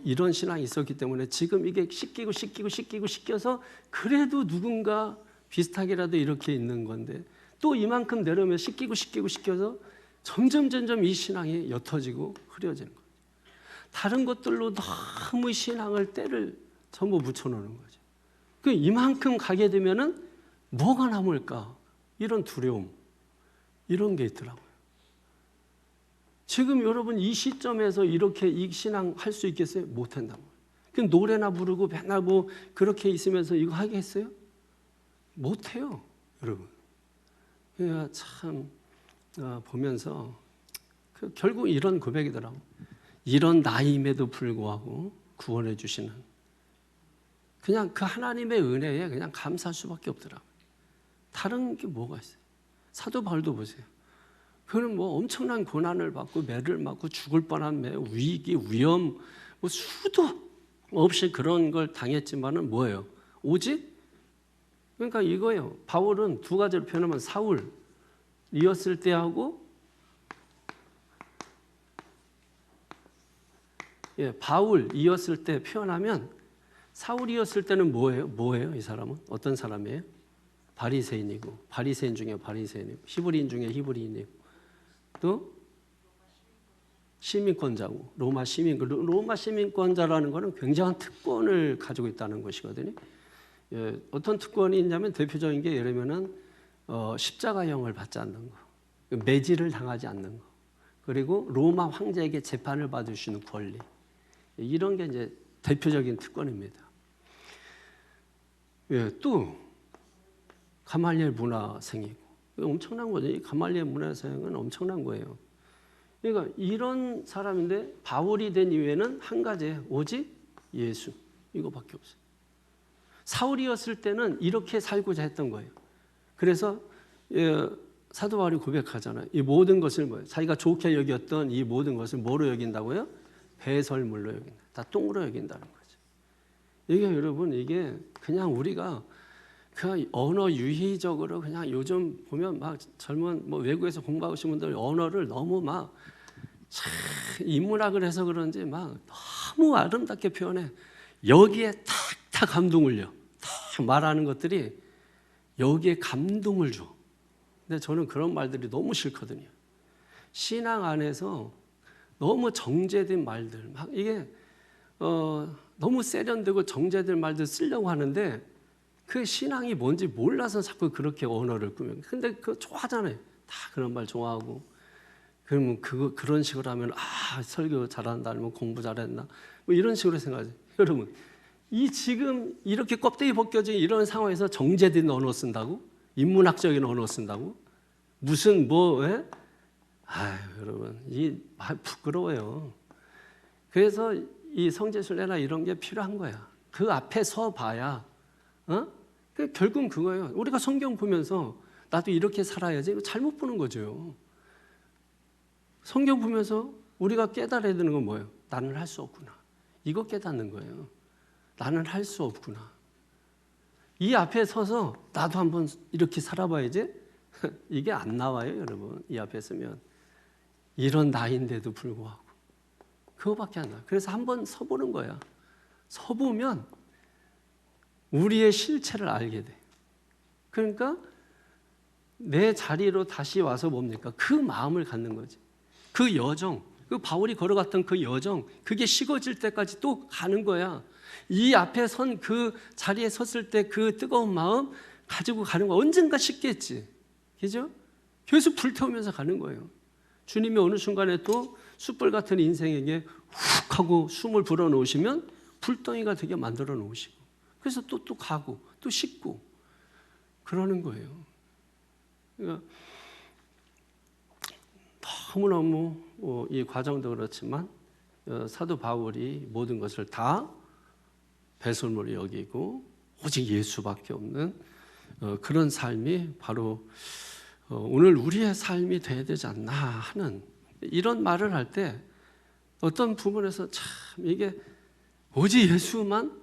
이런 신앙이 있었기 때문에 지금 이게 씻겨서 그래도 누군가 비슷하게라도 이렇게 있는 건데 또 이만큼 내려오면 씻겨서 점점 이 신앙이 옅어지고 흐려지는 거예요. 다른 것들로 너무 신앙을 때를 전부 붙여놓는 거죠. 그 이만큼 가게 되면은 뭐가 남을까? 이런 두려움, 이런 게 있더라고요. 지금 여러분 이 시점에서 이렇게 이 신앙 할 수 있겠어요? 못 한다고. 그 노래나 부르고 맨날 뭐 그렇게 있으면서 이거 하겠어요? 못 해요, 여러분. 그러니까 참 보면서 결국 이런 고백이더라고. 이런 나이임에도 불구하고 구원해 주시는 그냥 그 하나님의 은혜에 그냥 감사할 수밖에 없더라고요. 다른 게 뭐가 있어요? 사도 바울도 보세요. 그는 뭐 엄청난 고난을 받고 매를 맞고 죽을 뻔한 매, 위기, 위험, 뭐 수도 없이 그런 걸 당했지만은 뭐예요? 오직 그러니까 이거예요. 바울은 두 가지로 표현하면 사울이었을 때하고 바울이었을 때 표현하면 사울이었을 때는 뭐예요? 이 사람은 어떤 사람이에요? 바리새인이고 바리새인 중에 바리새인이고 히브리인 중에 히브리인이고 또 시민권자고 로마 시민권자라는 것은 굉장한 특권을 가지고 있다는 것이거든요. 어떤 특권이 있냐면 대표적인 게 예를 들면은 십자가형을 받지 않는 거, 매질을 당하지 않는 거, 그리고 로마 황제에게 재판을 받을 수 있는 권리, 이런 게 이제 대표적인 특권입니다. 또 가말리엘 문화생이고 엄청난 거죠. 이 가말리엘 문화생은 엄청난 거예요. 그러니까 이런 사람인데 바울이 된 이유에는 한 가지예요. 오직 예수, 이거밖에 없어요. 사울이었을 때는 이렇게 살고자 했던 거예요. 그래서 사도 바울이 고백하잖아요. 이 모든 것을 자기가 좋게 여겼던 이 모든 것을 뭐로 여긴다고요? 배설물로 여긴다. 다 똥으로 여긴다는 거죠. 이게 여러분 이게 그냥 우리가 그 언어 유희적으로 그냥 요즘 보면 막 젊은 뭐 외국에서 공부하신 분들 언어를 너무 막 인문학을 해서 그런지 막 너무 아름답게 표현해. 여기에 탁탁 감동을 줘. 탁 말하는 것들이 여기에 감동을 줘. 근데 저는 그런 말들이 너무 싫거든요. 신앙 안에서 너무 정제된 말들, 막 이게 너무 세련되고 정제된 말들 쓰려고 하는데 그 신앙이 뭔지 몰라서 자꾸 그렇게 언어를 꾸며. 근데 그거 좋아하잖아요. 다 그런 말 좋아하고. 그러면 그런 식으로 하면 설교 잘한다, 아니면 공부 잘했나, 뭐 이런 식으로 생각하죠. 여러분, 이 지금 이렇게 껍데기 벗겨진 이런 상황에서 정제된 언어 쓴다고? 인문학적인 언어 쓴다고? 무슨 여러분, 이 부끄러워요. 그래서 이 성지순례나 이런 게 필요한 거야. 그 앞에 서 봐야, 결국은 그거예요. 우리가 성경 보면서 나도 이렇게 살아야지. 이거 잘못 보는 거죠. 성경 보면서 우리가 깨달아야 되는 건 뭐예요? 나는 할 수 없구나. 이거 깨닫는 거예요. 나는 할 수 없구나. 이 앞에 서서 나도 한번 이렇게 살아봐야지. 이게 안 나와요, 여러분. 이 앞에 서면. 이런 나이인데도 불구하고. 그거밖에 안 나와요. 그래서 한번 서보는 거야. 서보면 우리의 실체를 알게 돼. 그러니까 내 자리로 다시 와서 뭡니까? 그 마음을 갖는 거지. 그 여정, 그 바울이 걸어갔던 그 여정, 그게 식어질 때까지 또 가는 거야. 이 앞에 선 그 자리에 섰을 때 그 뜨거운 마음 가지고 가는 거야. 언젠가 식겠지. 그죠? 계속 불태우면서 가는 거예요. 주님이 어느 순간에 또 숯불 같은 인생에게 훅 하고 숨을 불어넣으시면 불덩이가 되게 만들어 놓으시고, 그래서 또 가고 또 식고 그러는 거예요. 그러니까 너무너무 이 과정도 그렇지만 사도 바울이 모든 것을 다 배설물을 여기고 오직 예수밖에 없는 그런 삶이 바로 오늘 우리의 삶이 돼야 되지 않나 하는 이런 말을 할 때 어떤 부분에서 참 이게 오직 예수만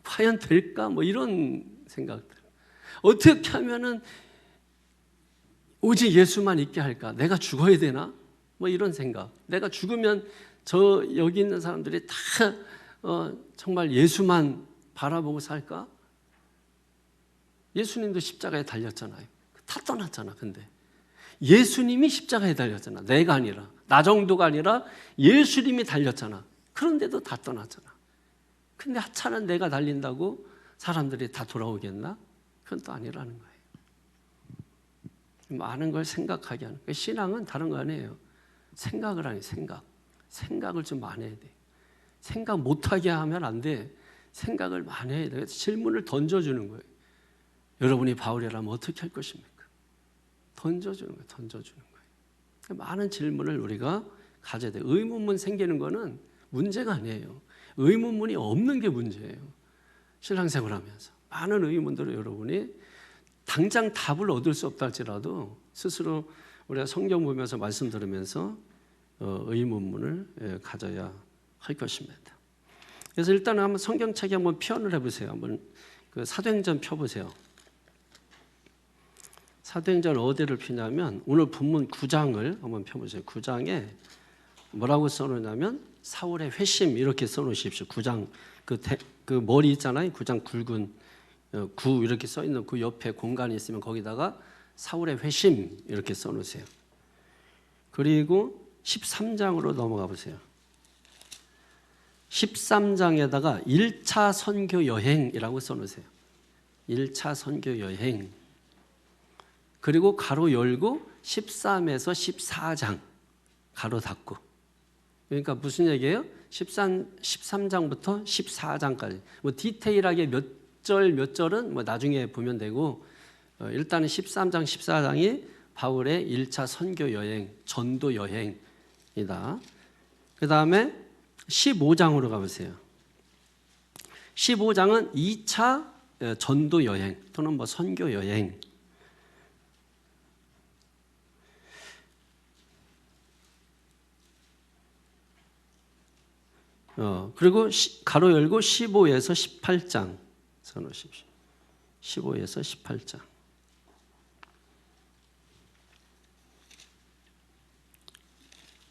과연 될까? 뭐 이런 생각들. 어떻게 하면은 오직 예수만 있게 할까? 내가 죽어야 되나? 뭐 이런 생각. 내가 죽으면 저 여기 있는 사람들이 다 정말 예수만 바라보고 살까? 예수님도 십자가에 달렸잖아요. 다 떠났잖아. 근데 예수님이 십자가에 달렸잖아. 내가 아니라, 나 정도가 아니라 예수님이 달렸잖아. 그런데도 다 떠났잖아. 근데 하찮은 내가 달린다고 사람들이 다 돌아오겠나? 그건 또 아니라는 거예요. 많은 걸 생각하게 하는 거예요. 신앙은 다른 거 아니에요. 생각을 하니 생각을 좀 많이 해야 돼. 생각 못하게 하면 안 돼. 생각을 많이 해야 돼. 질문을 던져주는 거예요. 여러분이 바울이라면 어떻게 할 것입니까? 던져주는 거예요. 많은 질문을 우리가 가져야 돼요. 의문문 생기는 거는 문제가 아니에요. 의문문이 없는 게 문제예요. 신앙생활 하면서 많은 의문들을 여러분이 당장 답을 얻을 수 없다 할지라도 스스로 우리가 성경 보면서 말씀 들으면서 의문문을 가져야 할 것입니다. 그래서 일단 한번 성경책에 한번 표현을 해보세요. 한번 그 사도행전 펴보세요. 사도행전 어디를 피냐면 오늘 본문 9장을 한번 펴보세요. 9장에 뭐라고 써놓냐면 사울의 회심 이렇게 써놓으십시오. 9장 그 머리 있잖아요. 9장 굵은 9 이렇게 써있는 그 옆에 공간이 있으면 거기다가 사울의 회심 이렇게 써놓으세요. 그리고 13장으로 넘어가 보세요. 13장에다가 1차 선교 여행이라고 써놓으세요. 1차 선교 여행. 그리고 가로 열고 13에서 14장 가로 닫고. 그러니까 무슨 얘기예요? 13장부터 14장까지. 뭐 디테일하게 몇 절은 뭐 나중에 보면 되고 일단은 13장, 14장이 바울의 1차 선교 여행, 전도 여행이다. 그 다음에 15장으로 가보세요. 15장은 2차 전도 여행 또는 뭐 선교 여행. 그리고 가로 열고 15에서 18장 써놓으십시오. 15에서 18장.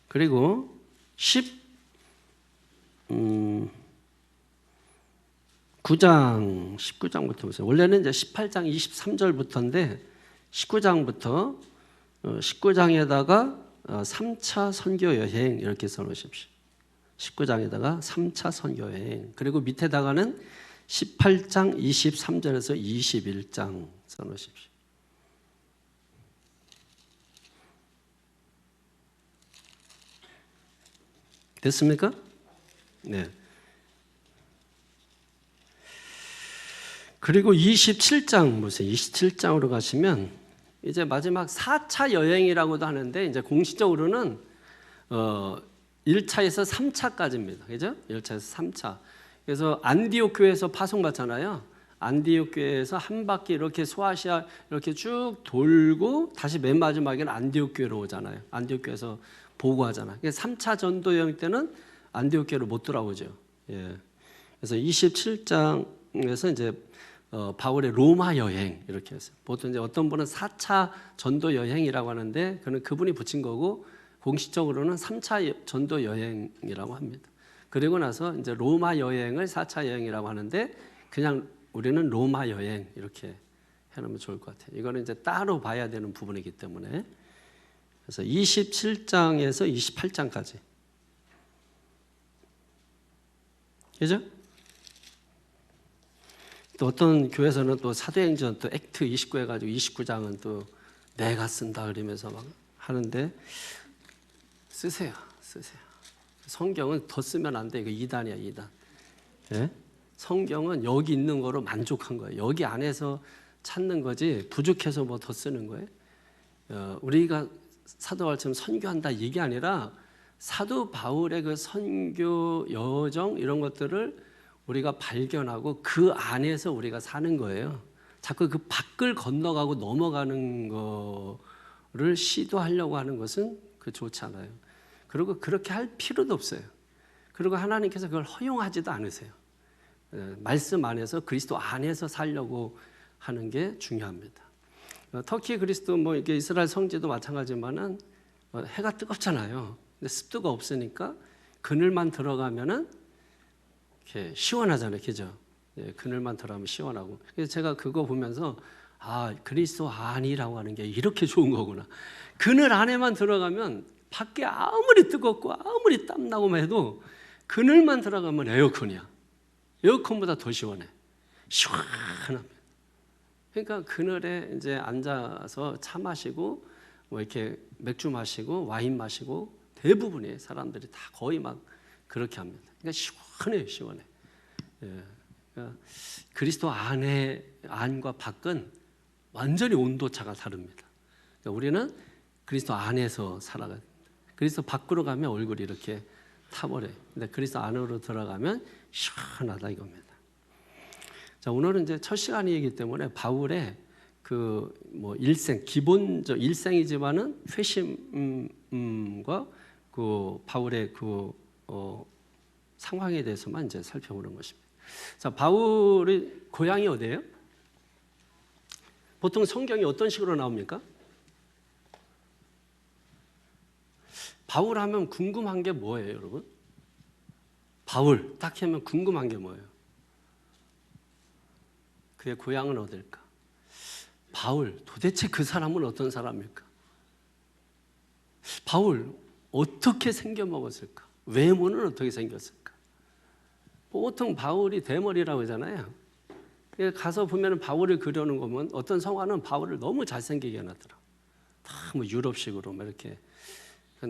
그리고 19장부터 보세요. 원래는 이제 18장 23절부터인데 19장에다가 3차 선교 여행 이렇게 써놓으십시오. 19장에다가 3차 선교 여행. 그리고 밑에다가는 18장 23절에서 21장 써놓으십시오. 됐습니까? 네. 그리고 27장 보세요. 27장으로 가시면 이제 마지막 4차 여행이라고도 하는데 이제 공식적으로는 1차에서 3차까지입니다. 그죠? 1차에서 3차. 그래서 안디옥 교회에서 파송받잖아요. 안디옥 교회에서 한 바퀴 이렇게 소아시아 이렇게 쭉 돌고 다시 맨 마지막에는 안디옥 교회로 오잖아요. 안디옥 교회에서 보고하잖아요. 3차 전도 여행 때는 안디옥 교회로 못 돌아오죠. 예. 그래서 27장에서 이제 바울의 로마 여행 이렇게 했어요. 보통 이제 어떤 분은 4차 전도 여행이라고 하는데 그분이 붙인 거고 공식적으로는 3차 전도 여행이라고 합니다. 그리고 나서 이제 로마 여행을 4차 여행이라고 하는데 그냥 우리는 로마 여행 이렇게 해놓으면 좋을 것 같아요. 이거는 이제 따로 봐야 되는 부분이기 때문에 그래서 27장에서 28장까지. 그죠? 또 어떤 교회에서는 또 사도행전 또 액트 29 해가지고 29장은 또 내가 쓴다 그러면서 막 하는데 쓰세요. 성경은 더 쓰면 안 돼. 이거 2단이야, 2단. 예? 성경은 여기 있는 거로 만족한 거예요. 여기 안에서 찾는 거지 부족해서 뭐 더 쓰는 거예요. 우리가 사도 바울처럼 선교한다 이게 아니라 사도 바울의 그 선교 여정 이런 것들을 우리가 발견하고 그 안에서 우리가 사는 거예요. 자꾸 그 밖을 건너가고 넘어가는 거를 시도하려고 하는 것은 좋지 않아요. 그리고 그렇게 할 필요도 없어요. 그리고 하나님께서 그걸 허용하지도 않으세요. 말씀 안에서 그리스도 안에서 살려고 하는 게 중요합니다. 터키 그리스도 뭐 이게 이스라엘 성지도 마찬가지지만은 해가 뜨겁잖아요. 근데 습도가 없으니까 그늘만 들어가면은 이렇게 시원하잖아요, 그죠? 그늘만 들어가면 시원하고. 그래서 제가 그거 보면서 그리스도 안이라고 하는 게 이렇게 좋은 거구나. 그늘 안에만 들어가면 밖에 아무리 뜨겁고 아무리 땀 나고만 해도 그늘만 들어가면 에어컨이야. 에어컨보다 더 시원해. 시원합니다. 그러니까 그늘에 이제 앉아서 차 마시고 뭐 이렇게 맥주 마시고 와인 마시고 대부분의 사람들이 다 거의 막 그렇게 합니다. 그러니까 시원해요, 시원해. 그러니까 그리스도 안과 밖은 완전히 온도차가 다릅니다. 그러니까 우리는 그리스도 안에서 살아가야 됩니다. 그리스도 밖으로 가면 얼굴이 이렇게 타버려요. 근데 그리스도 안으로 들어가면 시원하다 이겁니다. 자, 오늘은 이제 첫 시간이기 때문에 바울의 뭐 일생, 기본적 일생이지만은 회심과 바울의 상황에 대해서만 이제 살펴보는 것입니다. 자, 바울의 고향이 어디예요? 보통 성경이 어떤 식으로 나옵니까? 바울 하면 궁금한 게 뭐예요, 여러분? 바울 딱 하면 궁금한 게 뭐예요? 그의 고향은 어딜까? 바울, 도대체 그 사람은 어떤 사람일까? 바울, 어떻게 생겨먹었을까? 외모는 어떻게 생겼을까? 보통 바울이 대머리라고 하잖아요. 가서 보면 바울을 그려놓은 거면 어떤 성화는 바울을 너무 잘생기게 해놨더라. 다 뭐 유럽식으로 막 이렇게.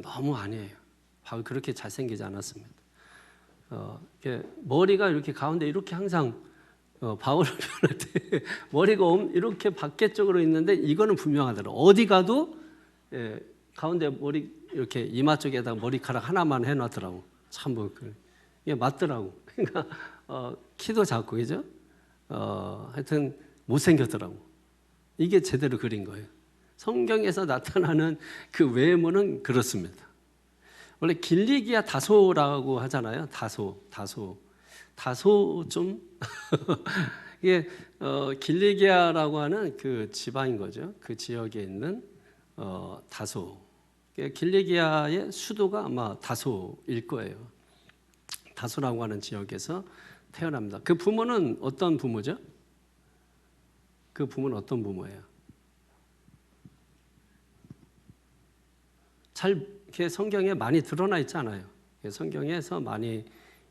너무 아니에요. 바울 그렇게 잘생기지 않았습니다. 머리가 이렇게 가운데 이렇게 항상 바울을 표현할 때 머리가 이렇게 밖에 쪽으로 있는데 이거는 분명하더라고요. 어디 가도 가운데 머리 이렇게 이마 쪽에다 머리카락 하나만 해놨더라고. 참 뭐 이게 맞더라고. 그러니까 키도 작고 그죠? 하여튼 못생겼더라고. 이게 제대로 그린 거예요. 성경에서 나타나는 그 외모는 그렇습니다. 원래 길리기아 다소라고 하잖아요. 다소 좀 이게 길리기아라고 하는 그 지방인 거죠. 그 지역에 있는 다소. 길리기아의 수도가 아마 다소일 거예요. 다소라고 하는 지역에서 태어납니다. 그 부모는 어떤 부모죠? 그 부모는 어떤 부모예요? 잘 이렇게 성경에 많이 드러나 있지 않아요. 성경에서 많이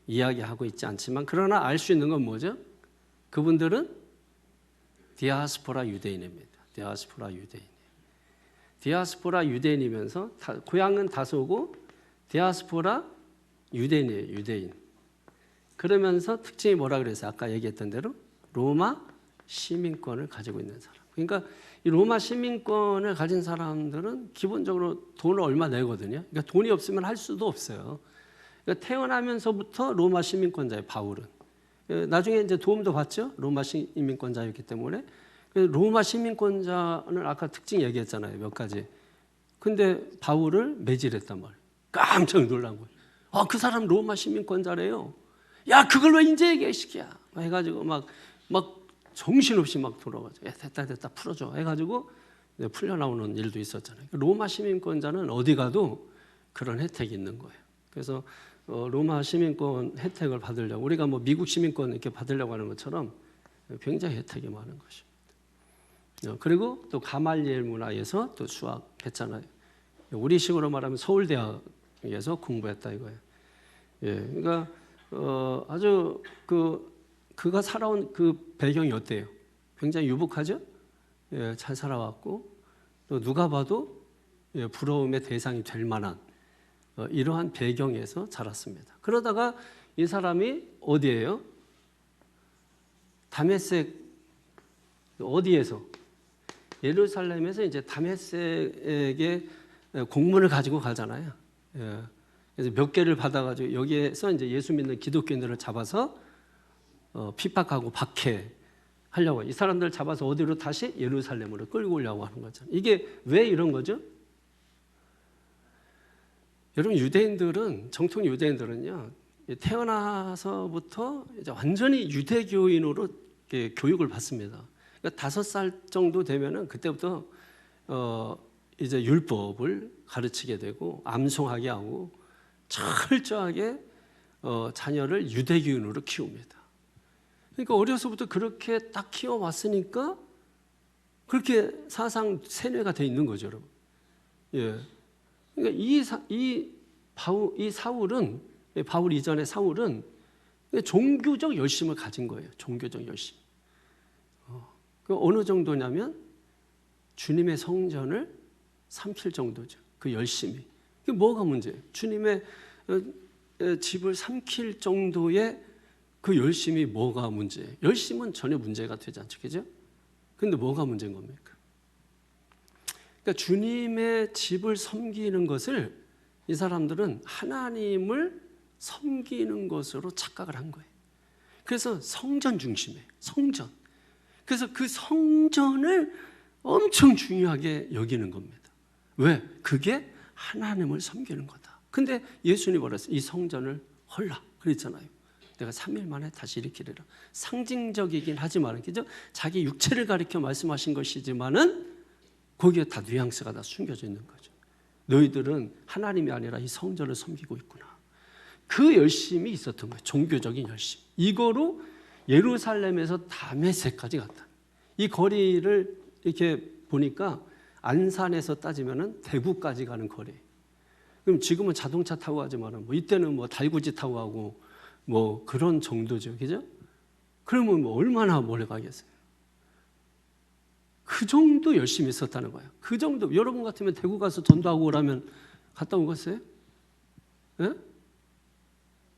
이야기하고 있지 않지만 그러나 알 수 있는 건 뭐죠? 그분들은 디아스포라 유대인입니다. 디아스포라 유대인이면서 고향은 다소고 디아스포라 유대인이에요. 유대인. 그러면서 특징이 뭐라 그랬어요? 아까 얘기했던 대로 로마 시민권을 가지고 있는 사람. 그러니까 이 로마 시민권을 가진 사람들은 기본적으로 돈을 얼마 내거든요. 그러니까 돈이 없으면 할 수도 없어요. 그러니까 태어나면서부터 로마 시민권자예요. 바울은. 나중에 이제 도움도 받죠. 로마 시민권자였기 때문에. 로마 시민권자는 아까 특징 얘기했잖아요. 몇 가지. 근데 바울을 매질했단 말이에요. 깜짝 놀란 거예요. 그 사람 로마 시민권자래요. 야, 그걸 왜 이제 얘기시키야? 해가지고 막 정신없이 막 돌아가죠. 됐다 풀어줘 해가지고 풀려 나오는 일도 있었잖아요. 로마 시민권자는 어디 가도 그런 혜택이 있는 거예요. 그래서 로마 시민권 혜택을 받으려고 우리가 뭐 미국 시민권 이렇게 받으려고 하는 것처럼 굉장히 혜택이 많은 것입니다. 그리고 또 가말리엘 문화에서 또 수학했잖아요. 우리식으로 말하면 서울대학에서 공부했다 이거예요. 그러니까 아주 그가 살아온 그 배경이 어때요? 굉장히 유복하죠? 잘 살아왔고 또 누가 봐도 부러움의 대상이 될 만한 이러한 배경에서 자랐습니다. 그러다가 이 사람이 어디예요? 다메섹 어디에서? 예루살렘에서 이제 다메섹에 공문을 가지고 가잖아요. 그래서 몇 개를 받아가지고 여기에서 이제 예수 믿는 기독교인들을 잡아서 핍박하고 박해하려고, 이 사람들 잡아서 어디로 다시 예루살렘으로 끌고 오려고 하는 거죠. 이게 왜 이런 거죠? 여러분, 유대인들은, 정통 유대인들은요, 태어나서부터 이제 완전히 유대교인으로 교육을 받습니다. 그러니까 5살 정도 되면은 그때부터 이제 율법을 가르치게 되고 암송하게 하고 철저하게 자녀를 유대교인으로 키웁니다. 그러니까 어려서부터 그렇게 딱 키워왔으니까 그렇게 사상 세뇌가 돼 있는 거죠, 여러분. 예. 그러니까 바울 이전의 사울은 종교적 열심을 가진 거예요. 종교적 열심. 어느 정도냐면 주님의 성전을 삼킬 정도죠. 그 열심이. 그게 뭐가 문제예요? 주님의 집을 삼킬 정도의 그 열심이 뭐가 문제예요? 열심은 전혀 문제가 되지 않죠, 그죠? 근데 뭐가 문제인 겁니까? 그러니까 주님의 집을 섬기는 것을 이 사람들은 하나님을 섬기는 것으로 착각을 한 거예요. 그래서 성전 중심이에요. 성전. 그래서 그 성전을 엄청 중요하게 여기는 겁니다. 왜? 그게 하나님을 섬기는 거다. 근데 예수님이 뭐랬어요? 이 성전을 헐라 그랬잖아요. 내가 3일 만에 다시 일으키리라. 상징적이긴 하지만, 그죠? 자기 육체를 가리켜 말씀하신 것이지만은 거기에 다 뉘앙스가 다 숨겨져 있는 거죠. 너희들은 하나님이 아니라 이 성전을 섬기고 있구나. 그 열심이 있었던 거예요. 종교적인 열심. 이거로 예루살렘에서 다메섹까지 갔다. 이 거리를 이렇게 보니까 안산에서 따지면은 대구까지 가는 거리. 그럼 지금은 자동차 타고 가지만은 뭐 이때는 뭐 달구지 타고 가고 뭐 그런 정도죠, 그죠? 그러면 뭐 얼마나 멀리 가겠어요? 그 정도 열심히 있었다는 거예요. 그 정도. 여러분 같으면 대구 가서 전도하고 오라면 갔다 오겠어요? 예?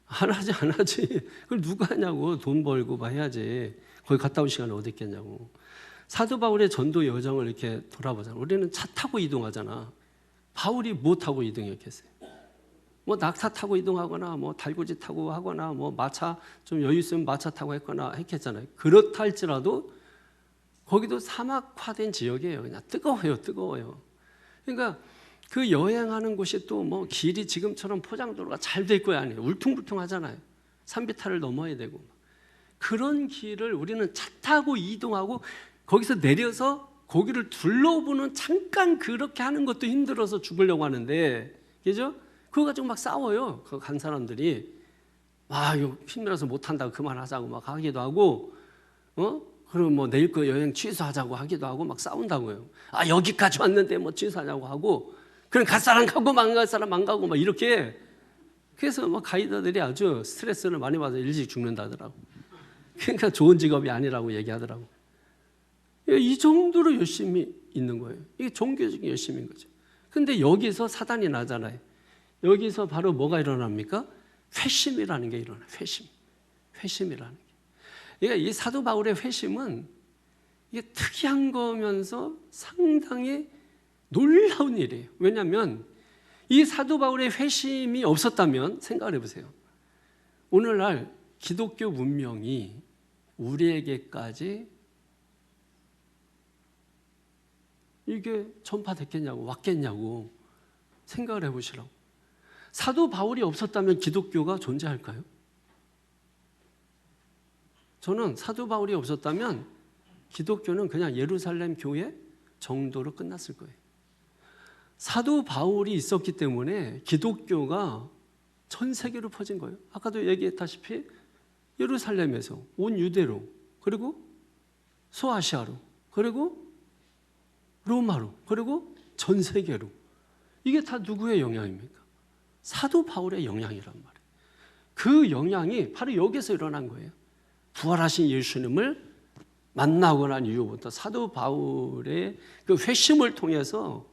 안 하지. 그걸 누가 하냐고. 돈 벌고 막 해야지. 거기 갔다 올 시간이 어디 있겠냐고. 사도 바울의 전도 여정을 이렇게 돌아보잖아. 우리는 차 타고 이동하잖아. 바울이 뭐 타고 이동했겠어요? 뭐 낙타 타고 이동하거나 뭐 달구지 타고 하거나 뭐 마차 좀 여유 있으면 마차 타고 했거나 했겠잖아요. 그렇다 할지라도 거기도 사막화된 지역이에요. 그냥 뜨거워요. 그러니까 그 여행하는 곳이 또 뭐 길이 지금처럼 포장도로가 잘 될 거야 아니에요. 울퉁불퉁하잖아요. 산비탈을 넘어야 되고. 그런 길을 우리는 차 타고 이동하고 거기서 내려서 거기를 둘러보는, 잠깐 그렇게 하는 것도 힘들어서 죽으려고 하는데, 그죠? 그거 가지고 막 싸워요. 그 간 사람들이. 이거 힘들어서 못한다고 그만하자고 막 하기도 하고, 그럼 뭐 내일 거 여행 취소하자고 하기도 하고 막 싸운다고요. 여기까지 왔는데 뭐 취소하자고 하고, 그럼 갈 사람 가고 갈 사람 안 가고 막 이렇게. 그래서 뭐 가이드들이 아주 스트레스를 많이 받아서 일찍 죽는다더라고. 그러니까 좋은 직업이 아니라고 얘기하더라고. 이 정도로 열심히 있는 거예요. 이게 종교적인 열심인 거죠. 근데 여기서 사단이 나잖아요. 여기서 바로 뭐가 일어납니까? 회심이라는 게 일어나요. 회심이라는 게. 그러니까 이 사도 바울의 회심은 이게 특이한 거면서 상당히 놀라운 일이에요. 왜냐하면 이 사도 바울의 회심이 없었다면, 생각을 해보세요. 오늘날 기독교 문명이 우리에게까지 이게 전파됐겠냐고, 왔겠냐고 생각을 해보시라고. 사도 바울이 없었다면 기독교가 존재할까요? 저는 사도 바울이 없었다면 기독교는 그냥 예루살렘 교회 정도로 끝났을 거예요. 사도 바울이 있었기 때문에 기독교가 전 세계로 퍼진 거예요. 아까도 얘기했다시피 예루살렘에서 온 유대로, 그리고 소아시아로, 그리고 로마로, 그리고 전 세계로. 이게 다 누구의 영향입니까? 사도 바울의 영향이란 말이에요. 그 영향이 바로 여기서 일어난 거예요. 부활하신 예수님을 만나고 난 이후부터 사도 바울의 그 회심을 통해서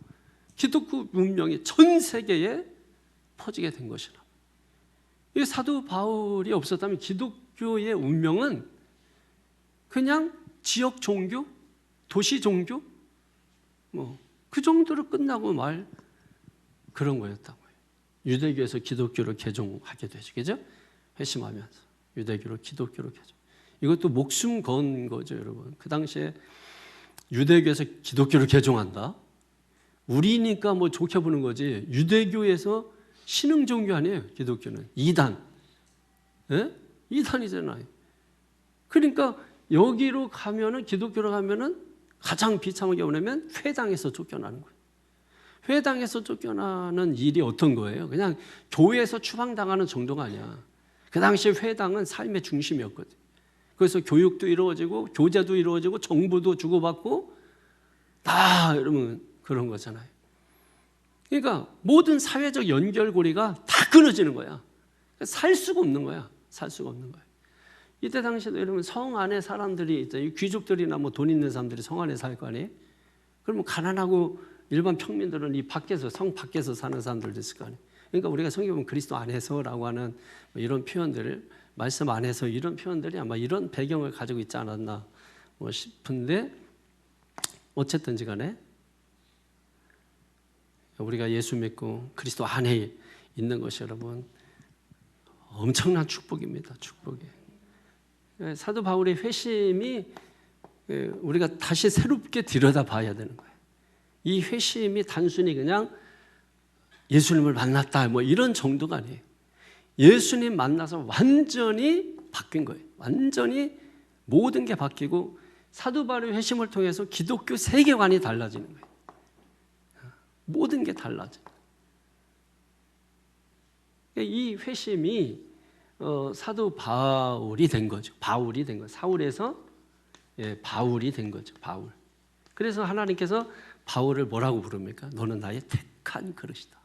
기독교 문명이 전 세계에 퍼지게 된 것이라. 이 사도 바울이 없었다면 기독교의 운명은 그냥 지역 종교, 도시 종교, 그 정도로 끝나고 말 그런 거였다고요. 유대교에서 기독교로 개종하게 되죠, 그죠? 회심하면서 유대교로 기독교로 개종. 이것도 목숨 건 거죠, 여러분. 그 당시에 유대교에서 기독교를 개종한다? 우리니까 뭐 좋게 보는 거지. 유대교에서 신흥 종교 아니에요, 기독교는. 이단. 예? 이단이잖아요. 그러니까 여기로 가면은, 기독교로 가면은 가장 비참하게 뭐냐면 회당에서 쫓겨나는 거예요. 회당에서 쫓겨나는 일이 어떤 거예요? 그냥 교회에서 추방당하는 정도가 아니야. 그 당시 회당은 삶의 중심이었거든. 그래서 교육도 이루어지고 교제도 이루어지고 정보도 주고받고 다 이러면 그런 거잖아요. 그러니까 모든 사회적 연결고리가 다 끊어지는 거야. 살 수가 없는 거야. 살 수가 없는 거야. 이때 당시에도 이러면 성 안에 사람들이 있잖아요. 귀족들이나 뭐 돈 있는 사람들이 성 안에 살 거 아니에요. 그러면 가난하고 일반 평민들은 이 밖에서, 성 밖에서 사는 사람들도 있을 거 아니에요. 그러니까 우리가 성경에 보면 그리스도 안에서라고 하는 이런 표현들을, 말씀 안에서 이런 표현들이 아마 이런 배경을 가지고 있지 않았나 싶은데, 어쨌든지 간에 우리가 예수 믿고 그리스도 안에 있는 것이 여러분 엄청난 축복입니다. 축복이. 사도 바울의 회심이 우리가 다시 새롭게 들여다봐야 되는 거예요. 이 회심이 단순히 그냥 예수님을 만났다 뭐 이런 정도가 아니에요. 예수님 만나서 완전히 바뀐 거예요. 완전히 모든 게 바뀌고 사도 바울의 회심을 통해서 기독교 세계관이 달라지는 거예요. 모든 게 달라져요. 이 회심이 사도 바울이 된 거죠. 바울이 된 거예요. 사울에서 바울이 된 거죠. 바울. 그래서 하나님께서 바울을 뭐라고 부릅니까? 너는 나의 택한 그릇이다.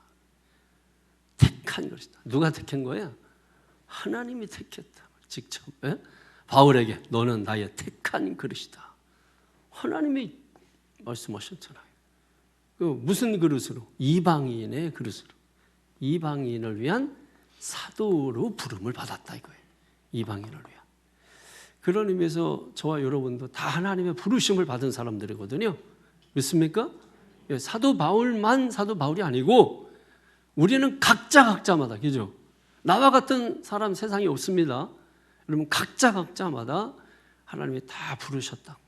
택한 그릇이다. 누가 택한 거야? 하나님이 택했다. 직접 바울에게 너는 나의 택한 그릇이다. 하나님이 말씀하셨잖아요. 무슨 그릇으로? 이방인의 그릇으로. 이방인을 위한 사도로 부름을 받았다 이거예요. 이방인을 위한. 그런 의미에서 저와 여러분도 다 하나님의 부르심을 받은 사람들이거든요. 믿습니까? 사도 바울만 사도 바울이 아니고 우리는 각자마다, 그죠? 나와 같은 사람 세상에 없습니다. 여러분 각자마다 하나님이 다 부르셨다고.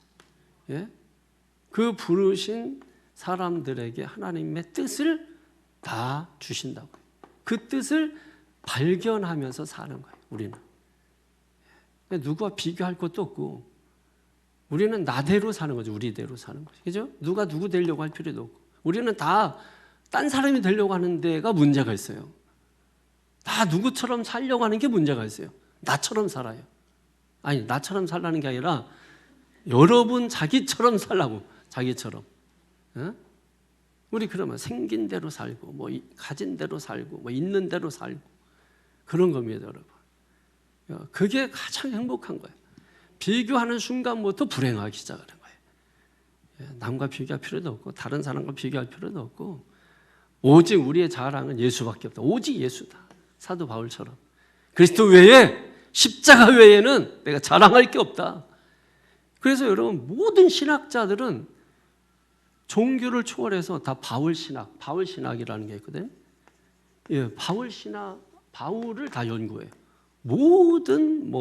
그 부르신 사람들에게 하나님의 뜻을 다 주신다고. 그 뜻을 발견하면서 사는 거예요. 우리는 누구와 비교할 것도 없고 우리는 나대로 사는 거죠. 우리대로 사는 거죠. 그죠? 누가 누구 되려고 할 필요도 없고 우리는 다 딴 사람이 되려고 하는 데가 문제가 있어요. 다 누구처럼 살려고 하는 게 문제가 있어요. 나처럼 살아요. 아니, 나처럼 살라는 게 아니라 여러분 자기처럼 살라고. 자기처럼. 우리 그러면 생긴 대로 살고 뭐 가진 대로 살고 뭐 있는 대로 살고 그런 겁니다, 여러분. 그게 가장 행복한 거예요. 비교하는 순간부터 불행하기 시작하는 거예요. 남과 비교할 필요도 없고 다른 사람과 비교할 필요도 없고 오직 우리의 자랑은 예수밖에 없다. 오직 예수다. 사도 바울처럼 그리스도 외에, 십자가 외에는 내가 자랑할 게 없다. 그래서 여러분 모든 신학자들은 종교를 초월해서 다 바울 신학이라는 게 있거든요. 바울 신학, 바울을 다 연구해요. 모든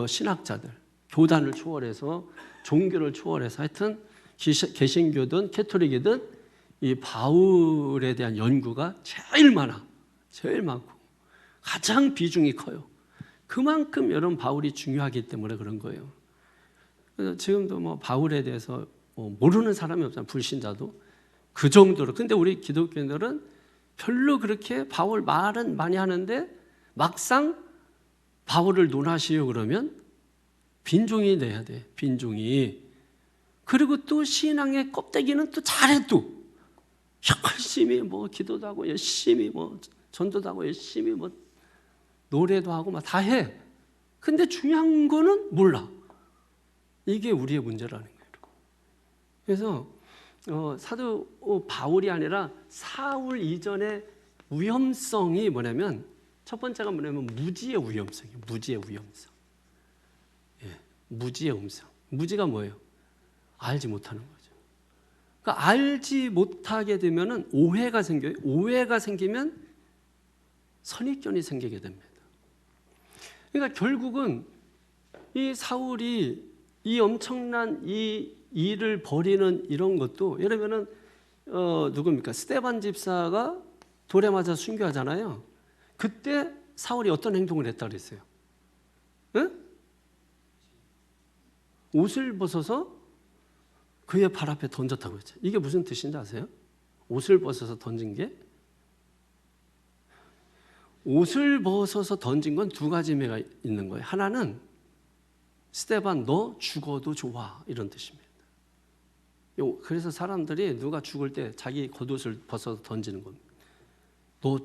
신학자들, 교단을 초월해서, 종교를 초월해서, 하여튼 개신교든 캐톨릭이든 이 바울에 대한 연구가 제일 많고 가장 비중이 커요. 그만큼 여러분 바울이 중요하기 때문에 그런 거예요. 그래서 지금도 바울에 대해서 모르는 사람이 없잖아요. 불신자도 그 정도로. 근데 우리 기독교인들은 별로 그렇게 바울 말은 많이 하는데 막상 바울을 논하시오 그러면 빈종이 돼야 돼. 빈종이. 그리고 또 신앙의 껍데기는 또 잘해. 또 열심히 기도도 하고 열심히 전도도 하고 열심히 노래도 하고 다 해. 근데 중요한 거는 몰라. 이게 우리의 문제라는 거예요. 그래서 사도 바울이 아니라 사울 이전의 위험성이 뭐냐면, 첫 번째가 뭐냐면 무지의 위험성이에요. 무지의 위험성. 무지의 음성. 무지가 뭐예요? 알지 못하는 거죠. 그러니까 알지 못하게 되면은 오해가 생겨요. 오해가 생기면 선입견이 생기게 됩니다. 그러니까 결국은 이 사울이 이 엄청난 이 일을 벌이는 이런 것도, 예를 들면 누굽니까? 스데반 집사가 돌에 맞아 순교하잖아요. 그때 사울이 어떤 행동을 했다 그랬어요? 응? 옷을 벗어서 그의 발 앞에 던졌다고 했죠. 이게 무슨 뜻인지 아세요? 옷을 벗어서 던진 게, 옷을 벗어서 던진 건 두 가지 의미가 있는 거예요. 하나는 스데반 너 죽어도 좋아, 이런 뜻입니다. 그래서 사람들이 누가 죽을 때 자기 겉옷을 벗어서 던지는 겁니다.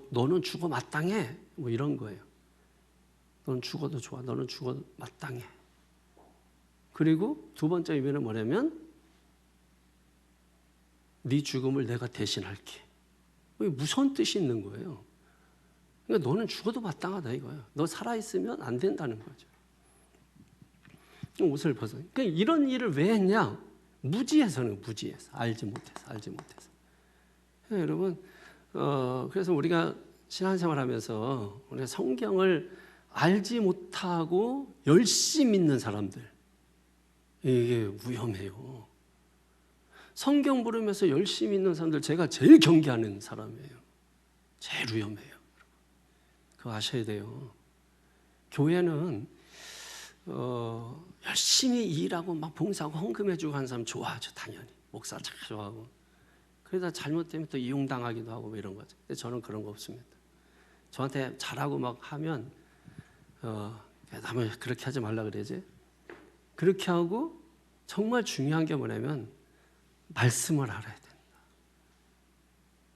너는 죽어 마땅해, 뭐 이런 거예요. 너는 죽어도 좋아, 너는 죽어 마땅해. 그리고 두 번째 의미는 뭐냐면 네 죽음을 내가 대신할게. 무서운 뜻이 있는 거예요. 그러니까 너는 죽어도 마땅하다 이거예요. 너 살아있으면 안 된다는 거죠. 옷을 벗어. 그러니까 이런 일을 왜 했냐? 무지해서는, 무지해서. 알지 못해서. 여러분, 그래서 우리가 신앙생활 하면서 우리가 성경을 알지 못하고 열심히 믿는 사람들, 이게 위험해요. 성경 부르면서 열심히 믿는 사람들, 제가 제일 경계하는 사람이에요. 제일 위험해요. 그거 아셔야 돼요. 교회는 열심히 일하고 막 봉사하고 헌금해주고 하는 사람 좋아하죠, 당연히. 목사 참 좋아하고. 그러다 잘못되면 또 이용당하기도 하고 뭐 이런 거죠. 근데 저는 그런 거 없습니다. 저한테 잘하고 막 하면 남을 그렇게 하지 말라 그러지. 그렇게 하고 정말 중요한 게 뭐냐면 말씀을 알아야 된다.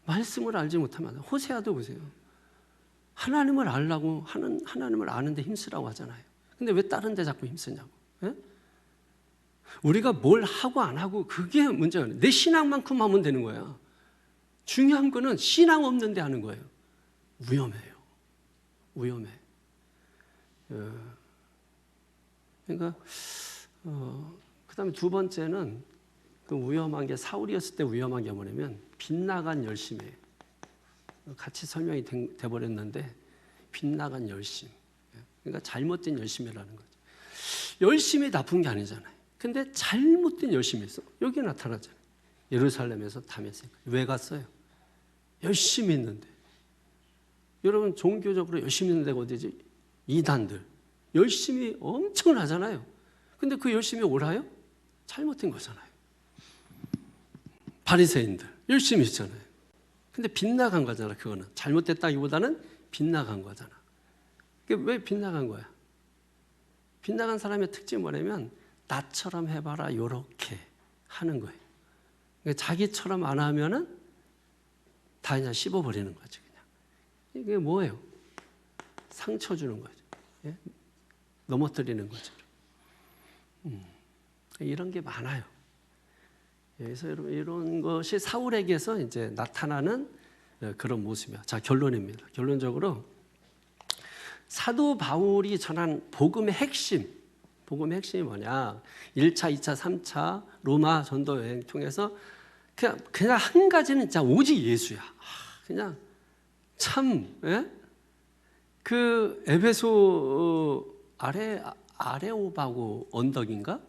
말씀을 알지 못하면 호세아도 보세요. 하나님을 알라고 하나님을 아는데 힘쓰라고 하잖아요. 근데 왜 다른 데 자꾸 힘쓰냐고. 예? 우리가 뭘 하고 안 하고 그게 문제가 아니에요. 내 신앙만큼 하면 되는 거야. 중요한 거는 신앙 없는데 하는 거예요. 위험해요. 위험해. 그러니까 그다음에 두 번째는 그 위험한 게, 사울이었을 때 위험한 게 뭐냐면 빗나간 열심이에요. 같이 설명이 돼버렸는데 빗나간 열심. 그러니까 잘못된 열심이라는 거죠. 열심이 나쁜 게 아니잖아요. 근데 잘못된 열심이 있어. 여기 나타나잖아요. 예루살렘에서 다메섹. 왜 갔어요? 열심히 있는데. 여러분 종교적으로 열심히 있는 데가 어디지? 이단들. 열심히 엄청 하잖아요. 근데 그 열심이 옳아요? 잘못된 거잖아요. 바리새인들 열심히 했잖아요. 근데 빗나간 거잖아. 그거는 잘못됐다기보다는 빗나간 거잖아. 왜 빗나간 거야? 빗나간 사람의 특징이 뭐냐면 나처럼 해봐라 요렇게 하는 거예요. 그러니까 자기처럼 안 하면은 다 그냥 씹어버리는 거죠. 그냥. 이게 뭐예요? 상처 주는 거죠. 예? 넘어뜨리는 거죠. 이런 게 많아요. 그래서 여러분 이런 것이 사울에게서 이제 나타나는 그런 모습이야. 자, 결론입니다. 결론적으로 사도 바울이 전한 복음의 핵심이 뭐냐? 1차, 2차, 3차 로마 전도 여행 통해서 그냥 한 가지는 진짜 오직 예수야. 그냥 참, 예? 그 에베소 아레오바고 언덕인가?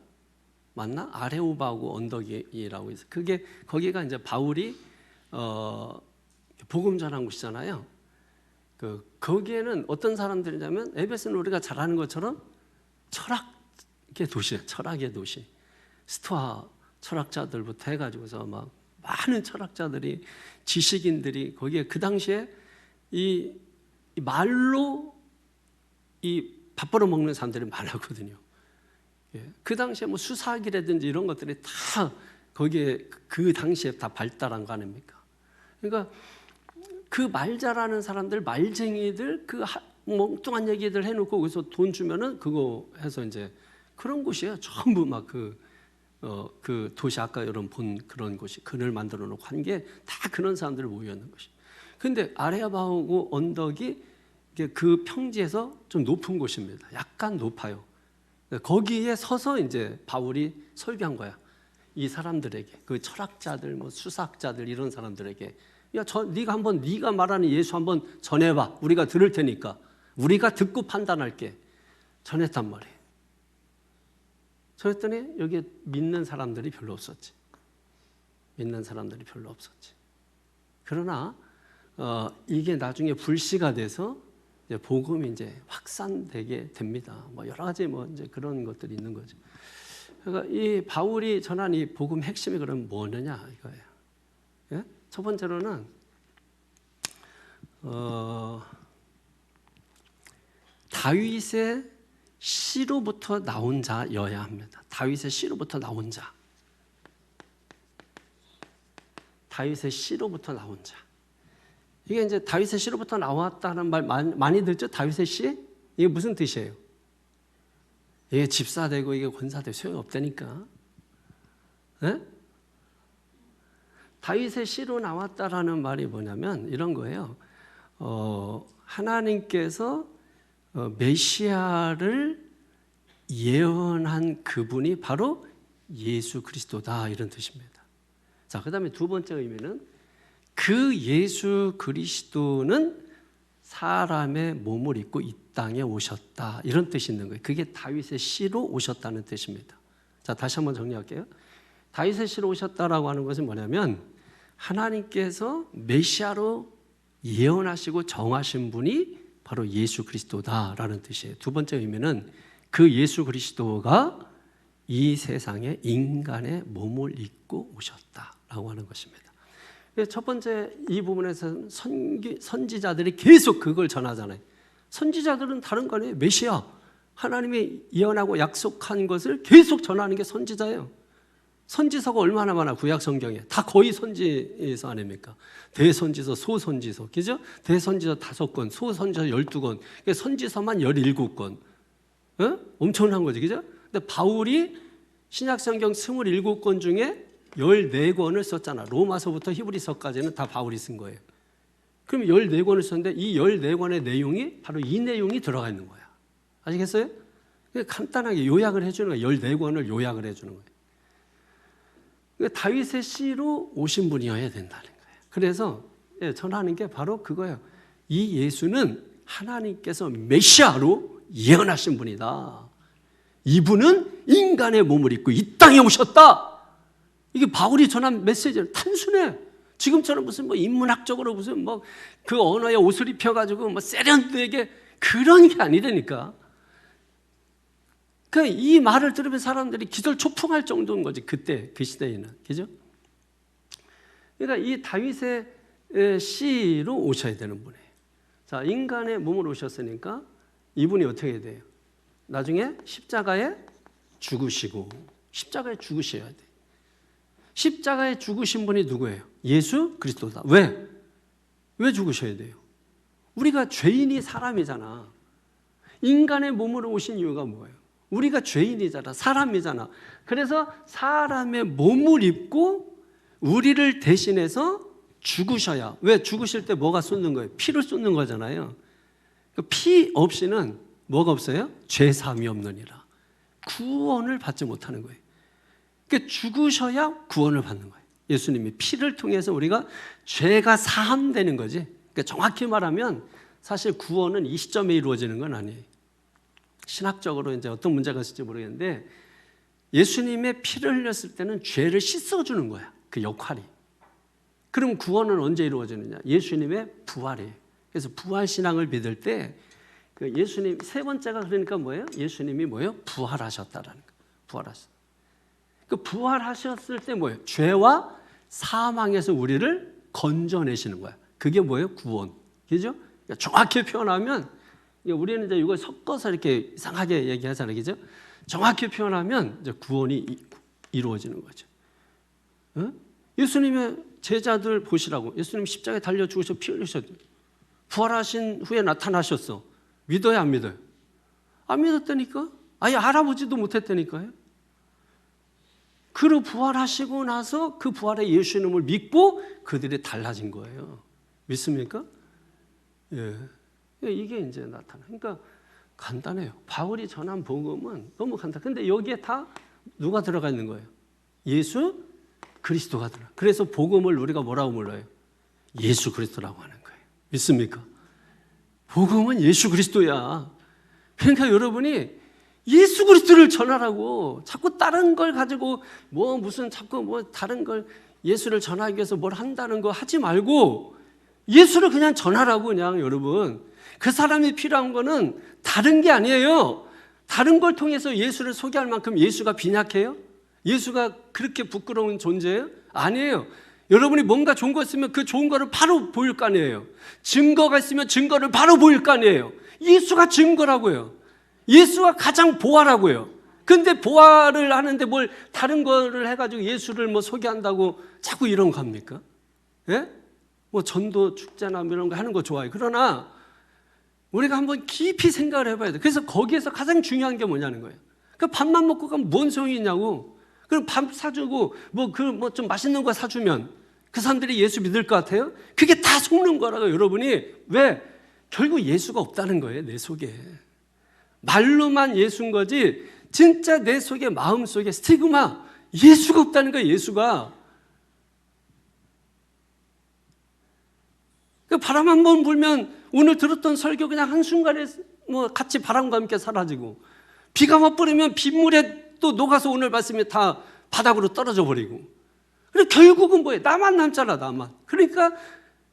맞나? 아레오바고 언덕이라고 해서 그게 거기가 이제 바울이 복음 전한 곳이잖아요. 거기에는 어떤 사람들이냐면 에베소는 우리가 잘 아는 것처럼 철학의 도시예요. 철학의 도시. 스토아 철학자들부터 해가지고서 막 많은 철학자들이, 지식인들이 거기에 그 당시에 이 말로 이 밥 벌어 먹는 사람들이 많았거든요. 그 당시에 뭐 수사기라든지 이런 것들이 다 거기에 그 당시에 다 발달한 거 아닙니까? 그러니까 그 말 잘하는 사람들, 말쟁이들, 그 멍뚱한 얘기들 해놓고 거기서 돈 주면은 그거 해서 이제 그런 곳이에요. 전부 막 그 도시 아까 여러분 본 그런 곳이 글을 만들어 놓고 한 게 다 그런 사람들을 모여있는 것이. 근데 아레아바고 언덕이 그 평지에서 좀 높은 곳입니다. 약간 높아요. 거기에 서서 이제 바울이 설교한 거야. 이 사람들에게, 그 철학자들, 뭐 수사학자들 이런 사람들에게, 야, 네가 말하는 예수 한번 전해봐. 우리가 들을 테니까. 우리가 듣고 판단할게. 전했단 말이에요. 그랬더니 여기에 믿는 사람들이 별로 없었지. 믿는 사람들이 별로 없었지. 그러나 이게 나중에 불씨가 돼서 이제 복음이 이제 확산되게 됩니다. 뭐 여러 가지 뭐 이제 그런 것들이 있는 거죠. 그러니까 이 바울이 전한 이 복음 핵심이 그럼 뭐느냐 이거예요. 예? 첫 번째로는 다윗의 씨로부터 나온 자여야 합니다. 다윗의 씨로부터 나온 자. 다윗의 씨로부터 나온 자. 이게 이제 다윗의 씨로부터 나왔다는 말 많이 듣죠? 다윗의 씨? 이게 무슨 뜻이에요? 이게 집사되고 이게 권사되고 소용없다니까. 네? 다윗의 씨로 나왔다라는 말이 뭐냐면 이런 거예요. 하나님께서 메시아를 예언한 그분이 바로 예수 그리스도다 이런 뜻입니다. 자, 그다음에 두 번째 의미는 그 예수 그리스도는 사람의 몸을 입고 이 땅에 오셨다 이런 뜻이 있는 거예요. 그게 다윗의 씨로 오셨다는 뜻입니다. 자, 다시 한번 정리할게요. 다윗의 씨로 오셨다라고 하는 것은 뭐냐면 하나님께서 메시아로 예언하시고 정하신 분이 바로 예수 그리스도다라는 뜻이에요. 두 번째 의미는 그 예수 그리스도가 이 세상에 인간의 몸을 입고 오셨다라고 하는 것입니다. 첫 번째 이 부분에서는 선지자들이 계속 그걸 전하잖아요. 선지자들은 다른 거 아니에요. 메시아, 하나님이 예언하고 약속한 것을 계속 전하는 게 선지자예요. 선지서가 얼마나 많아 구약 성경에. 다 거의 선지서 아닙니까? 대선지서, 소선지서, 그죠? 대선지서 5권, 소선지서 12권, 선지서만 17권. 어? 엄청난 거지, 그죠? 근데 바울이 신약 성경 27권 중에 14권을 썼잖아. 로마서부터 히브리서까지는 다 바울이 쓴 거예요. 그럼 14권을 썼는데 이 14권의 내용이 바로 이 내용이 들어가 있는 거야. 아시겠어요? 간단하게 요약을 해주는 거예요. 14권을 요약을 해주는 거예요. 다윗의 씨로 오신 분이어야 된다는 거예요. 그래서 전하는 게 바로 그거예요. 이 예수는 하나님께서 메시아로 예언하신 분이다. 이분은 인간의 몸을 입고 이 땅에 오셨다. 이게 바울이 전한 메시지는 단순해. 지금처럼 무슨 뭐 인문학적으로 무슨 뭐 그 언어에 옷을 입혀가지고 뭐 세련되게 그런 게 아니라니까. 그 이 말을 들으면 사람들이 기절초풍할 정도인 거지 그때 그 시대에는, 그죠? 그러니까 이 다윗의 씨로 오셔야 되는 분이에요. 자, 인간의 몸으로 오셨으니까 이분이 어떻게 돼요? 나중에 십자가에 죽으시고 십자가에 죽으셔야 돼. 십자가에 죽으신 분이 누구예요? 예수 그리스도다. 왜? 왜 죽으셔야 돼요? 우리가 죄인이 사람이잖아. 인간의 몸으로 오신 이유가 뭐예요? 우리가 죄인이잖아. 사람이잖아. 그래서 사람의 몸을 입고 우리를 대신해서 죽으셔야. 왜? 죽으실 때 뭐가 쏟는 거예요? 피를 쏟는 거잖아요. 피 없이는 뭐가 없어요? 죄 사함이 없느니라. 구원을 받지 못하는 거예요. 그러니까 죽으셔야 구원을 받는 거예요. 예수님이 피를 통해서 우리가 죄가 사함되는 거지. 그러니까 정확히 말하면 사실 구원은 이 시점에 이루어지는 건 아니에요. 신학적으로 이제 어떤 문제가 있을지 모르겠는데 예수님의 피를 흘렸을 때는 죄를 씻어주는 거야. 그 역할이. 그럼 구원은 언제 이루어지느냐? 예수님의 부활이에요. 그래서 부활신앙을 믿을 때 그 예수님 세 번째가 그러니까 뭐예요? 예수님이 뭐예요? 부활하셨다라는 거예요. 부활하셨다. 그 부활하셨을 때 뭐예요? 죄와 사망에서 우리를 건져내시는 거야. 그게 뭐예요? 구원. 그죠? 그러니까 정확히 표현하면 우리는 이제 이걸 섞어서 이렇게 이상하게 얘기하잖아요. 그죠? 정확히 표현하면 이제 구원이 이루어지는 거죠. 어? 예수님의 제자들 보시라고. 예수님 십자가에 달려 죽으셔 피 흘리셨죠. 부활하신 후에 나타나셨어. 믿어요, 안 믿어요? 안 믿었다니까? 아예 알아보지도 못했다니까요. 그로 부활하시고 나서 그 부활의 예수님을 믿고 그들이 달라진 거예요. 믿습니까? 예. 이게 이제 나타나. 그러니까 간단해요. 바울이 전한 복음은 너무 간단. 근데 여기에 다 누가 들어가 있는 거예요? 예수 그리스도가 들어. 그래서 복음을 우리가 뭐라고 불러요? 예수 그리스도라고 하는 거예요. 믿습니까? 복음은 예수 그리스도야. 그러니까 여러분이 예수 그리스도를 전하라고. 자꾸 다른 걸 가지고 무슨 자꾸 다른 걸 예수를 전하기 위해서 뭘 한다는 거 하지 말고 예수를 그냥 전하라고. 그냥 여러분, 그 사람이 필요한 거는 다른 게 아니에요. 다른 걸 통해서 예수를 소개할 만큼 예수가 빈약해요? 예수가 그렇게 부끄러운 존재예요? 아니에요. 여러분이 뭔가 좋은 거 있으면 그 좋은 거를 바로 보일 거 아니에요. 증거가 있으면 증거를 바로 보일 거 아니에요. 예수가 증거라고요. 예수가 가장 보화라고요. 근데 보화를 하는데 뭘 다른 거를 해가지고 예수를 소개한다고 자꾸 이런 거 합니까? 예? 전도 축제나 이런 거 하는 거 좋아요. 그러나 우리가 한번 깊이 생각을 해봐야 돼요. 그래서 거기에서 가장 중요한 게 뭐냐는 거예요. 그 밥만 먹고 가면 뭔 소용이 있냐고. 그럼 밥 사주고 좀 맛있는 거 사주면 그 사람들이 예수 믿을 것 같아요? 그게 다 속는 거라고. 여러분이 왜? 결국 예수가 없다는 거예요. 내 속에. 말로만 예수인 거지 진짜 내 속에, 마음 속에 스티그마, 예수가 없다는 거예요. 예수가. 그 바람 한 번 불면 오늘 들었던 설교 그냥 한순간에 같이 바람과 함께 사라지고, 비가 막 뿌리면 빗물에 또 녹아서 오늘 말씀이 다 바닥으로 떨어져 버리고, 그리고 결국은 뭐예요? 나만 남잖아, 나만. 그러니까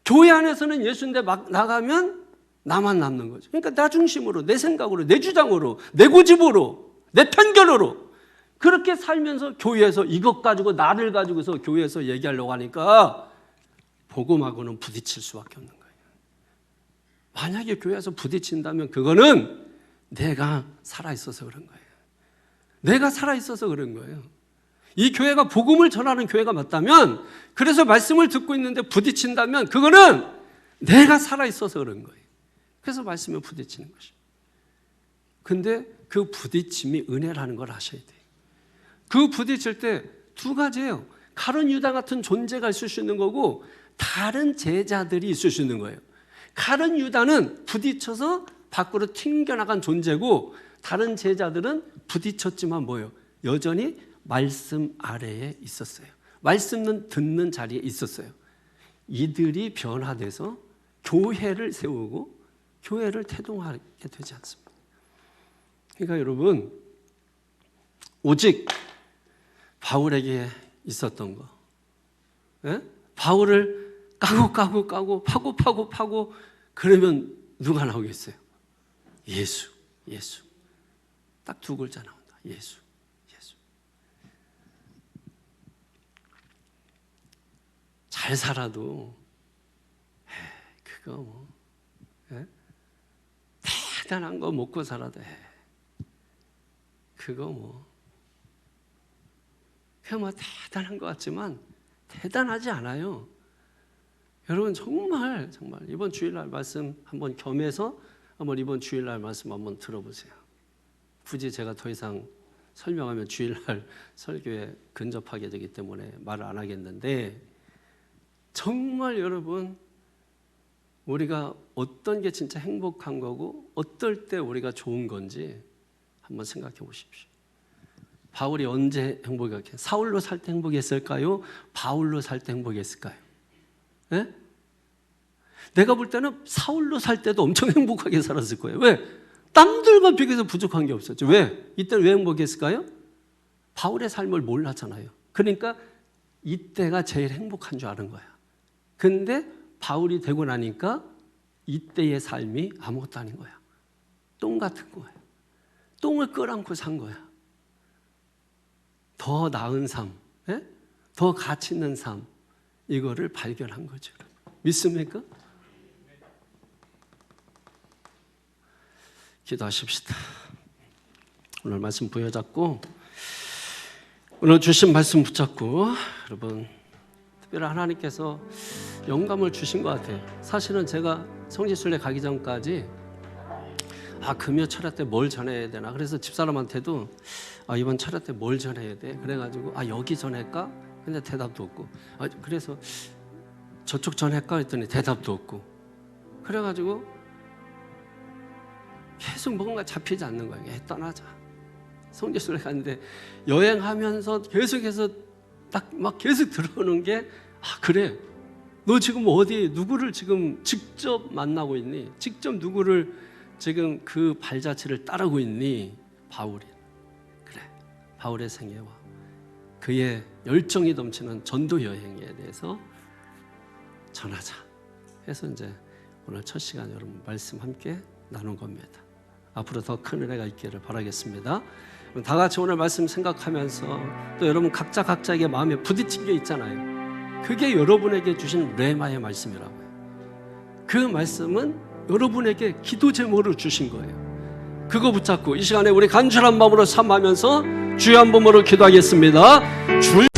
교회 안에서는 예수인데 막 나가면 나만 남는 거죠. 그러니까 나 중심으로, 내 생각으로, 내 주장으로, 내 고집으로, 내 편견으로 그렇게 살면서 교회에서 이것 가지고, 나를 가지고서 교회에서 얘기하려고 하니까 복음하고는 부딪힐 수밖에 없는 거예요. 만약에 교회에서 부딪힌다면 그거는 내가 살아있어서 그런 거예요. 내가 살아있어서 그런 거예요. 이 교회가 복음을 전하는 교회가 맞다면, 그래서 말씀을 듣고 있는데 부딪힌다면 그거는 내가 살아있어서 그런 거예요. 그래서 말씀에 부딪히는 것이에요. 근데 그 부딪힘이 은혜라는 걸 아셔야 돼요. 그 부딪힐 때 두 가지예요. 가룟 유다 같은 존재가 있을 수 있는 거고, 다른 제자들이 있을 수 있는 거예요. 가룟 유다는 부딪혀서 밖으로 튕겨나간 존재고, 다른 제자들은 부딪혔지만 뭐예요? 여전히 말씀 아래에 있었어요. 말씀은 듣는 자리에 있었어요. 이들이 변화돼서 교회를 세우고 교회를 태동하게 되지 않습니다. 그러니까 여러분, 오직 바울에게 있었던 거, 예? 바울을 까고 파고 그러면 누가 나오겠어요? 예수. 딱 두 글자 나온다. 예수. 잘 살아도 그거 대단한 거 먹고 살아도 그거 그냥 대단한 것 같지만 대단하지 않아요. 여러분, 정말 이번 주일날 말씀 한번 겸해서 한번 이번 주일날 말씀 한번 들어보세요. 굳이 제가 더 이상 설명하면 주일날 설교에 근접하게 되기 때문에 말을 안 하겠는데, 정말 여러분, 우리가 어떤 게 진짜 행복한 거고 어떨 때 우리가 좋은 건지 한번 생각해 보십시오. 바울이 언제 행복했을까요? 사울로 살 때 행복했을까요? 바울로 살 때 행복했을까요? 네? 내가 볼 때는 사울로 살 때도 엄청 행복하게 살았을 거예요. 왜? 남들과 비교해서 부족한 게 없었죠. 왜? 이때는 왜 행복했을까요? 바울의 삶을 몰랐잖아요. 그러니까 이때가 제일 행복한 줄 아는 거야. 근데 바울이 되고 나니까 이때의 삶이 아무것도 아닌 거야. 똥 같은 거야. 똥을 끌어안고 산 거야. 더 나은 삶, 더 가치 있는 삶, 이거를 발견한 거죠. 믿습니까? 기도하십시다. 오늘 말씀 부여잡고, 오늘 주신 말씀 붙잡고, 여러분, 특별히 하나님께서 영감을 주신 것 같아요. 사실은 제가 성지순례 가기 전까지 금요 철야 때 뭘 전해야 되나, 그래서 집사람한테도 이번 철야 때 뭘 전해야 돼, 그래가지고 여기 전할까? 근데 대답도 없고, 그래서 저쪽 전할까 했더니 대답도 없고, 그래가지고 계속 뭔가 잡히지 않는 거예요. 떠나자. 성지순례 갔는데 여행하면서 계속해서 막 계속 들어오는 게, 그래, 너 지금 어디 누구를 지금 직접 만나고 있니? 직접 누구를 지금 그 발자취를 따르고 있니? 바울이 그래 바울의 생애와 그의 열정이 넘치는 전도 여행에 대해서 전하자 해서 이제 오늘 첫 시간 여러분 말씀 함께 나눈 겁니다. 앞으로 더 큰 은혜가 있기를 바라겠습니다. 다 같이 오늘 말씀 생각하면서 또 여러분 각자에게 마음에 부딪힌 게 있잖아요. 그게 여러분에게 주신 레마의 말씀이라고요. 그 말씀은 여러분에게 기도 제목으로 주신 거예요. 그거 붙잡고 이 시간에 우리 간절한 마음으로 삼하면서 주여 한 번으로 기도하겠습니다. 주여